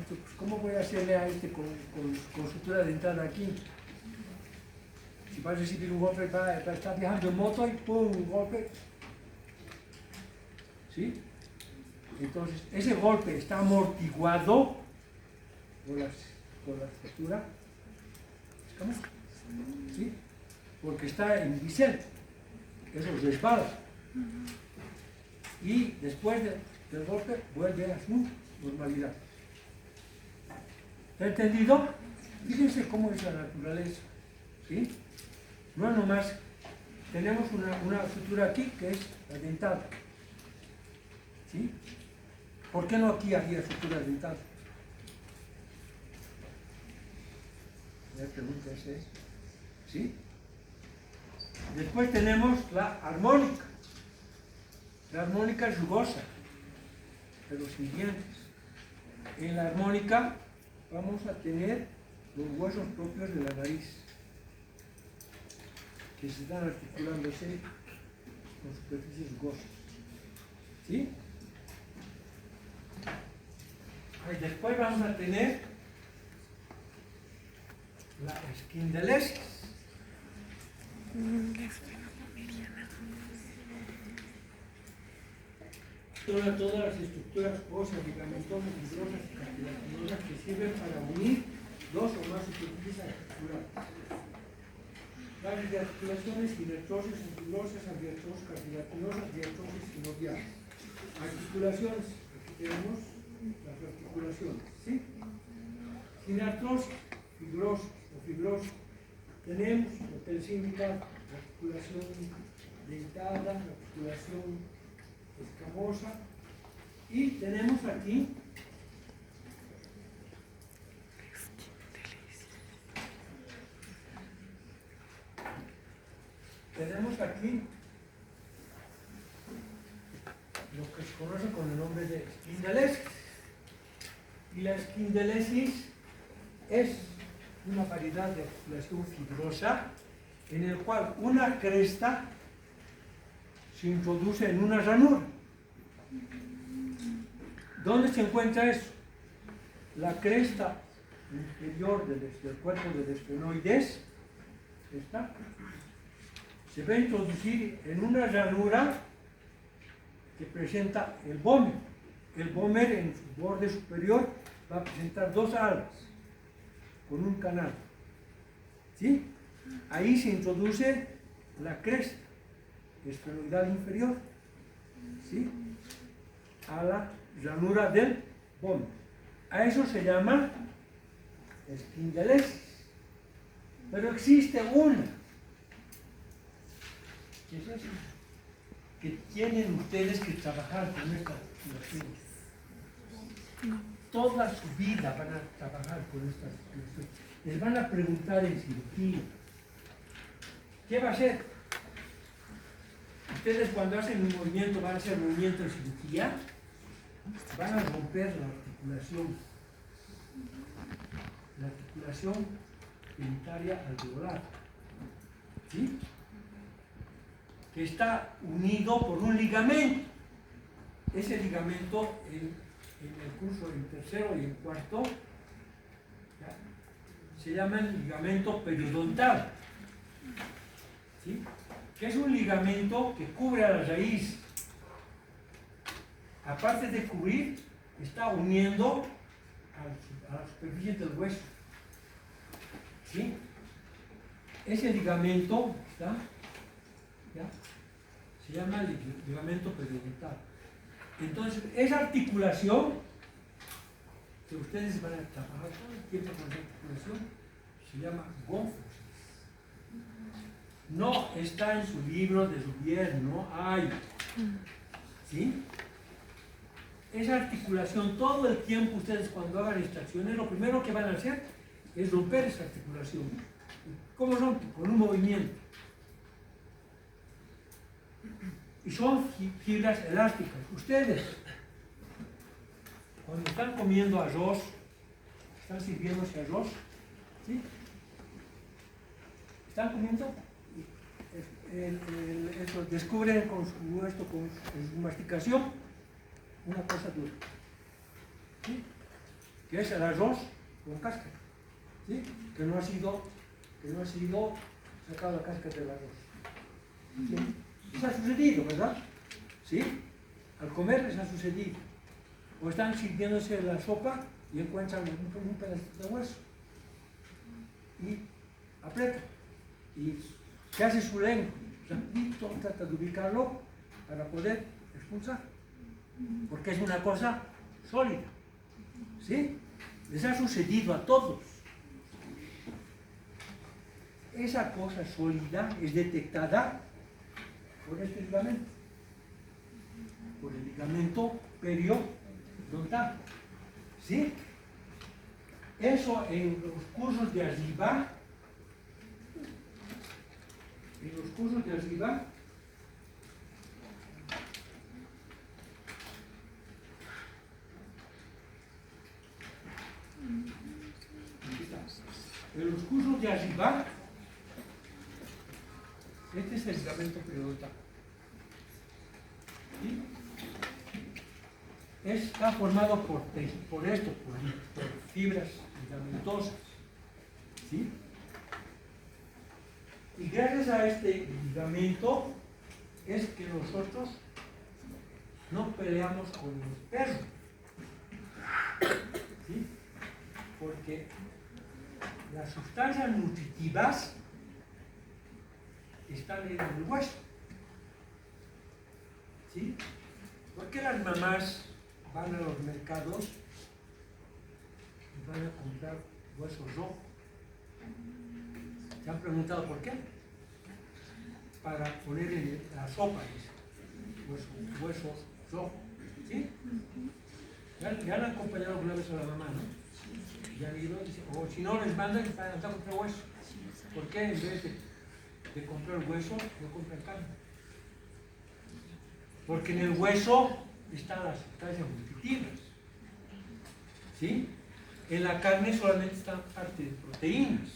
pues, ¿cómo voy a hacerle a este con sutura dental aquí? Si va a recibir un golpe, va a estar viajando en moto y ¡pum! Un golpe. ¿Sí? Entonces, ese golpe está amortiguado por la estructura escamosa. ¿Sí? Porque está en bisel. Eso resbala. Y después del golpe vuelve a su normalidad. ¿Está entendido? Fíjense cómo es la naturaleza. ¿Sí? No es nomás, tenemos una estructura aquí que es la dental. ¿Sí? ¿Por qué no aquí había estructura dental? La pregunta es esa. ¿Sí? Después tenemos la armónica. La armónica es rugosa, pero sin dientes. En la armónica vamos a tener los huesos propios de la nariz, que se están articulándose con superficies rugosas. ¿Sí? Y después vamos a tener la esquindelesis. Todas las estructuras óseas, ligamentosas, fibrosas y cartilaginosas que sirven para unir dos o más superficies articulares. Varias de articulaciones, sinertrosis, fibrosas, antiartrosis, cartilaginosas, diartrosis sinoviales. Articulaciones, aquí tenemos las articulaciones, ¿sí? Sinartrosis, fibrosis o fibrosis. Tenemos lo que les indica la articulación dentada, la articulación escamosa, y tenemos aquí lo que se conoce con el nombre de esquindelesis. Y la esquindelesis es una variedad de articulación fibrosa en el cual una cresta se introduce en una ranura. ¿Dónde se encuentra eso? La cresta inferior del cuerpo del esfenoides, esta, se va a introducir en una ranura que presenta el vómer. El vómer en su borde superior va a presentar dos alas con un canal. ¿Sí? Ahí se introduce la cresta esfenoidal inferior, ¿sí? A la ranura del vómer. A eso se llama esquindelesis. Pero existe una, que es esa, que tienen ustedes que trabajar con esta articulación. Toda su vida van a trabajar con esta articulación. Les van a preguntar en cirugía, ¿qué va a hacer? Ustedes cuando hacen un movimiento, van a hacer movimiento de cirugía, van a romper la articulación dentaria alveolar, ¿sí? Que está unido por un ligamento. Ese ligamento en el curso en tercero y en cuarto, ¿ya?, se llama el ligamento periodontal, ¿sí?, que es un ligamento que cubre a la raíz. Aparte de cubrir, está uniendo a la superficie del hueso, ¿sí? Ese ligamento ¿ya?, se llama ligamento periodontal. Entonces, esa articulación que ustedes van a trabajar todo el tiempo con esa articulación se llama gónfosis. No está en su libro de Rubier, no hay. ¿Sí? Esa articulación, todo el tiempo ustedes cuando hagan extracciones, lo primero que van a hacer es romper esa articulación. ¿Cómo rompen? Con un movimiento. Y son fibras elásticas. Ustedes, cuando están comiendo arroz, están sirviéndose arroz, ¿sí? Están comiendo, eso, descubren con su masticación una cosa dura, ¿sí?, que es el arroz con cáscara, ¿sí?, que no ha sido sacado la cáscara del arroz. ¿Sí? Les ha sucedido, ¿verdad? ¿Sí? Al comer les ha sucedido. O están sirviéndose la sopa y encuentran un pedacito de hueso y aprieta y se hace su lengua, rapidito trata de ubicarlo para poder expulsar, porque es una cosa sólida. ¿Sí? Les ha sucedido a todos. Esa cosa sólida es detectada por este ligamento, por el ligamento periodontal. ¿Sí? Eso en los cursos de arriba, este es el ligamento periodontal. ¿Sí? Está formado por fibras ligamentosas. ¿Sí? Y gracias a este ligamento es que nosotros no peleamos con los perros. ¿Sí? Porque las sustancias nutritivas están en el hueso. ¿Sí? ¿Por qué las mamás van a los mercados y van a comprar huesos rojos? ¿Se han preguntado por qué? Para poner en la sopa huesos rojos. ¿Sí? Ya han acompañado alguna vez a la mamá, ¿no? Ya han ido, o si no les mandan para comprar hueso. ¿Por qué en vez de comprar hueso, no compran carne? Porque en el hueso están las sustancias nutritivas. ¿Sí? En la carne solamente están parte de proteínas.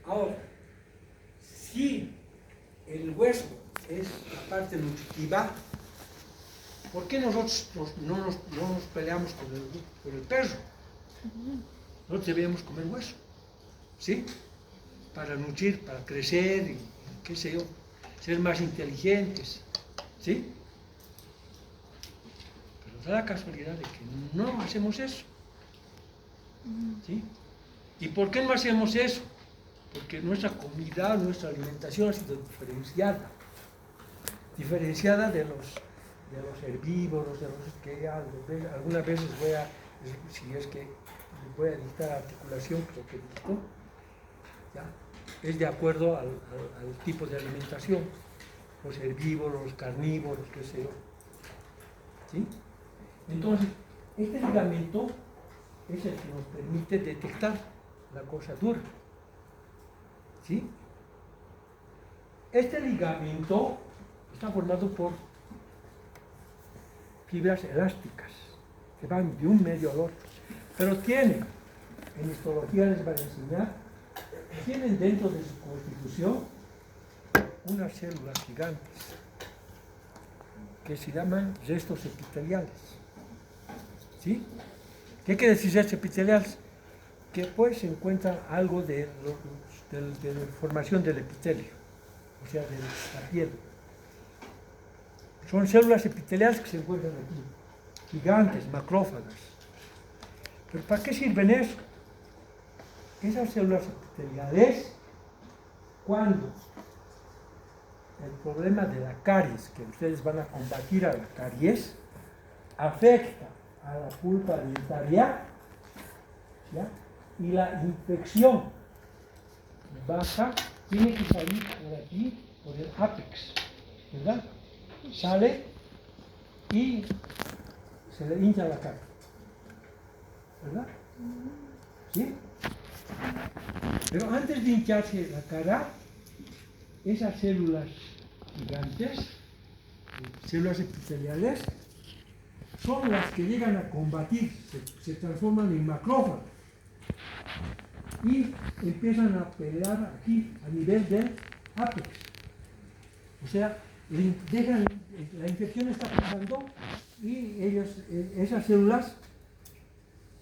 Ahora, si el hueso es la parte nutritiva, ¿por qué nosotros no nos peleamos con el perro? Nosotros deberíamos comer hueso, ¿sí? Para nutrir, para crecer, y, qué sé yo, ser más inteligentes, ¿sí? Pero da la casualidad de que no hacemos eso, ¿sí? ¿Y por qué no hacemos eso? Porque nuestra comida, nuestra alimentación ha sido diferenciada de los herbívoros, de los que algunas veces si es que voy a dictar articulación, creo que dicto, ¿ya? Es de acuerdo al tipo de alimentación, los herbívoros, los carnívoros, qué sé yo. ¿Sí? Entonces, este ligamento es el que nos permite detectar la cosa dura. ¿Sí? Este ligamento está formado por fibras elásticas que van de un medio al otro, pero tienen, en histología les van a enseñar, tienen dentro de su constitución unas células gigantes que se llaman restos epiteliales. ¿Sí? ¿Qué quiere decir restos epiteliales? Que pues se encuentra algo de la formación del epitelio, o sea, de la piel. Son células epiteliales que se encuentran aquí, gigantes, macrófagas. ¿Pero para qué sirven eso? Esas células epiteliales, cuando el problema de la caries, que ustedes van a combatir a la caries, afecta a la pulpa dentaria, ¿ya? Y la infección baja, tiene que salir por aquí, por el ápex, ¿verdad? Sale y se le hincha la cara, ¿verdad? ¿Sí? Pero antes de hincharse la cara, esas células gigantes, células epiteliales, son las que llegan a combatir, se transforman en macrófagos y empiezan a pelear aquí a nivel del ápex. O sea, la infección está pasando y esas células,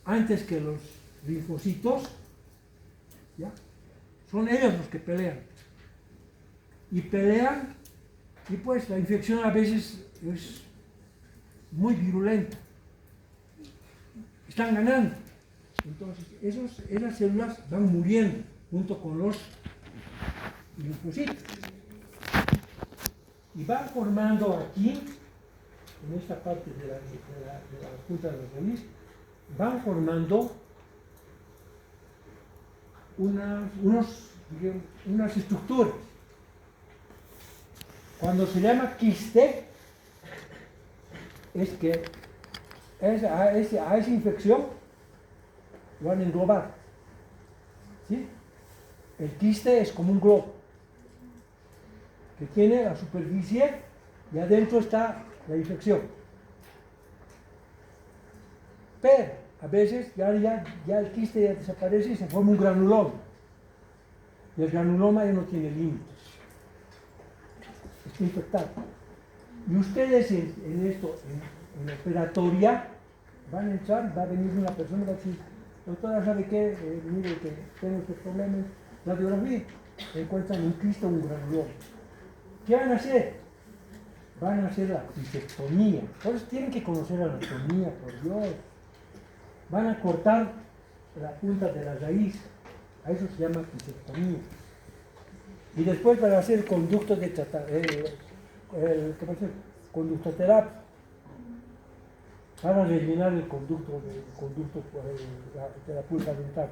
antes que los linfocitos, ¿ya? Son ellos los que pelean. Y pelean, y pues la infección a veces es muy virulenta. Están ganando. Entonces, esas células van muriendo junto con los linfocitos. Y van formando aquí, en esta parte de la punta de la raíz, van formando unas estructuras. Cuando se llama quiste, es que a esa infección lo van a englobar. ¿Sí? El quiste es como un globo que tiene la superficie y adentro está la infección. Pero a veces ya el quiste ya desaparece y se forma un granuloma. Y el granuloma ya no tiene límites. Está infectado. Y ustedes en la operatoria van a entrar, va a venir una persona y va a decir, doctora, ¿sabe qué? Mire que tengo este problema. Radiografía, encuentran un quiste o un granuloma. ¿Qué van a hacer? Van a hacer la quistectomía. Por eso tienen que conocer la anatomía, por Dios. Van a cortar la punta de la raíz. A eso se llama quistectomía. Y después van a hacer conductos de conductoterapia. Van a rellenar el conducto de la pulpa dental.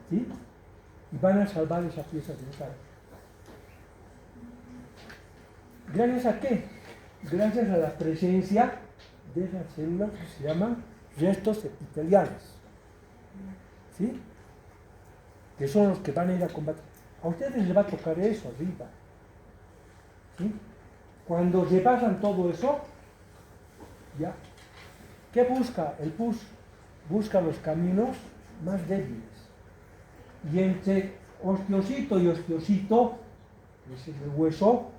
¿Sí? Y van a salvar esa pieza dental. ¿Gracias a qué? Gracias a la presencia de esas células que se llaman restos epiteliales. ¿Sí? Que son los que van a ir a combatir. A ustedes les va a tocar eso arriba. ¿Sí? Cuando repasan todo eso, ¿ya? ¿Qué busca? El pus busca los caminos más débiles. Y entre osteocito y osteocito, ese es el hueso,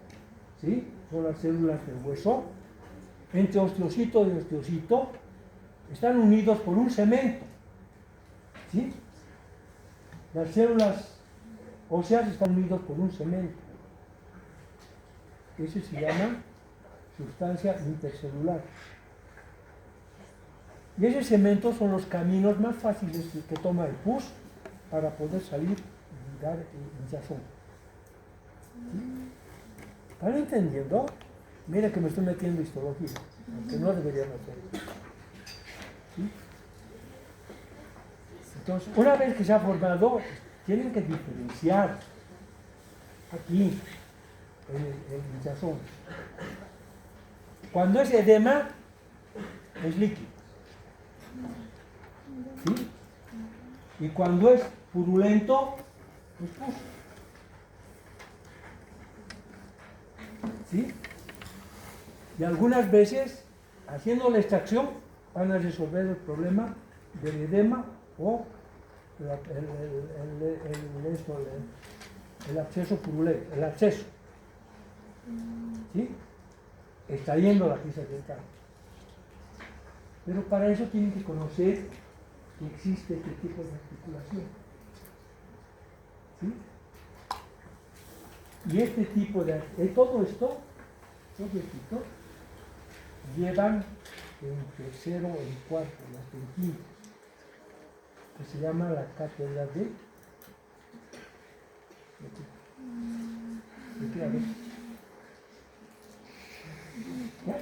¿sí? Son las células del hueso. Entre osteocito y osteocito están unidos por un cemento. ¿Sí? Las células óseas están unidas por un cemento. Ese se llama sustancia intercelular. Y ese cemento son los caminos más fáciles que toma el pus para poder salir y dar hinchazón. ¿Sí? ¿Están entendiendo? Mira que me estoy metiendo en histología, aunque no debería meter. ¿Sí? Entonces, una vez que se ha formado, tienen que diferenciar aquí el hinchazón. Cuando es edema, es líquido. ¿Sí? Y cuando es purulento, es pus. ¿Sí? Y algunas veces, haciendo la extracción, van a resolver el problema del edema o el absceso purulento, el absceso. ¿Sí? Extrayendo la pieza dental. Pero para eso tienen que conocer que existe este tipo de articulación. ¿Sí? Y este tipo de... todo esto llevan en tercero o en cuarto, hasta en quinto, que se llama la cátedra de... ¿De qué? A ver. ¿Ya?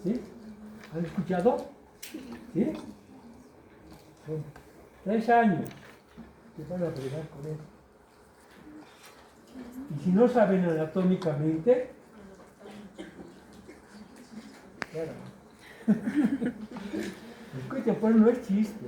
¿Sí? ¿Han escuchado? ¿Sí? Son 3 años que van a bregar con él. Y si no saben anatómicamente, claro. Escucha, pues no es chiste.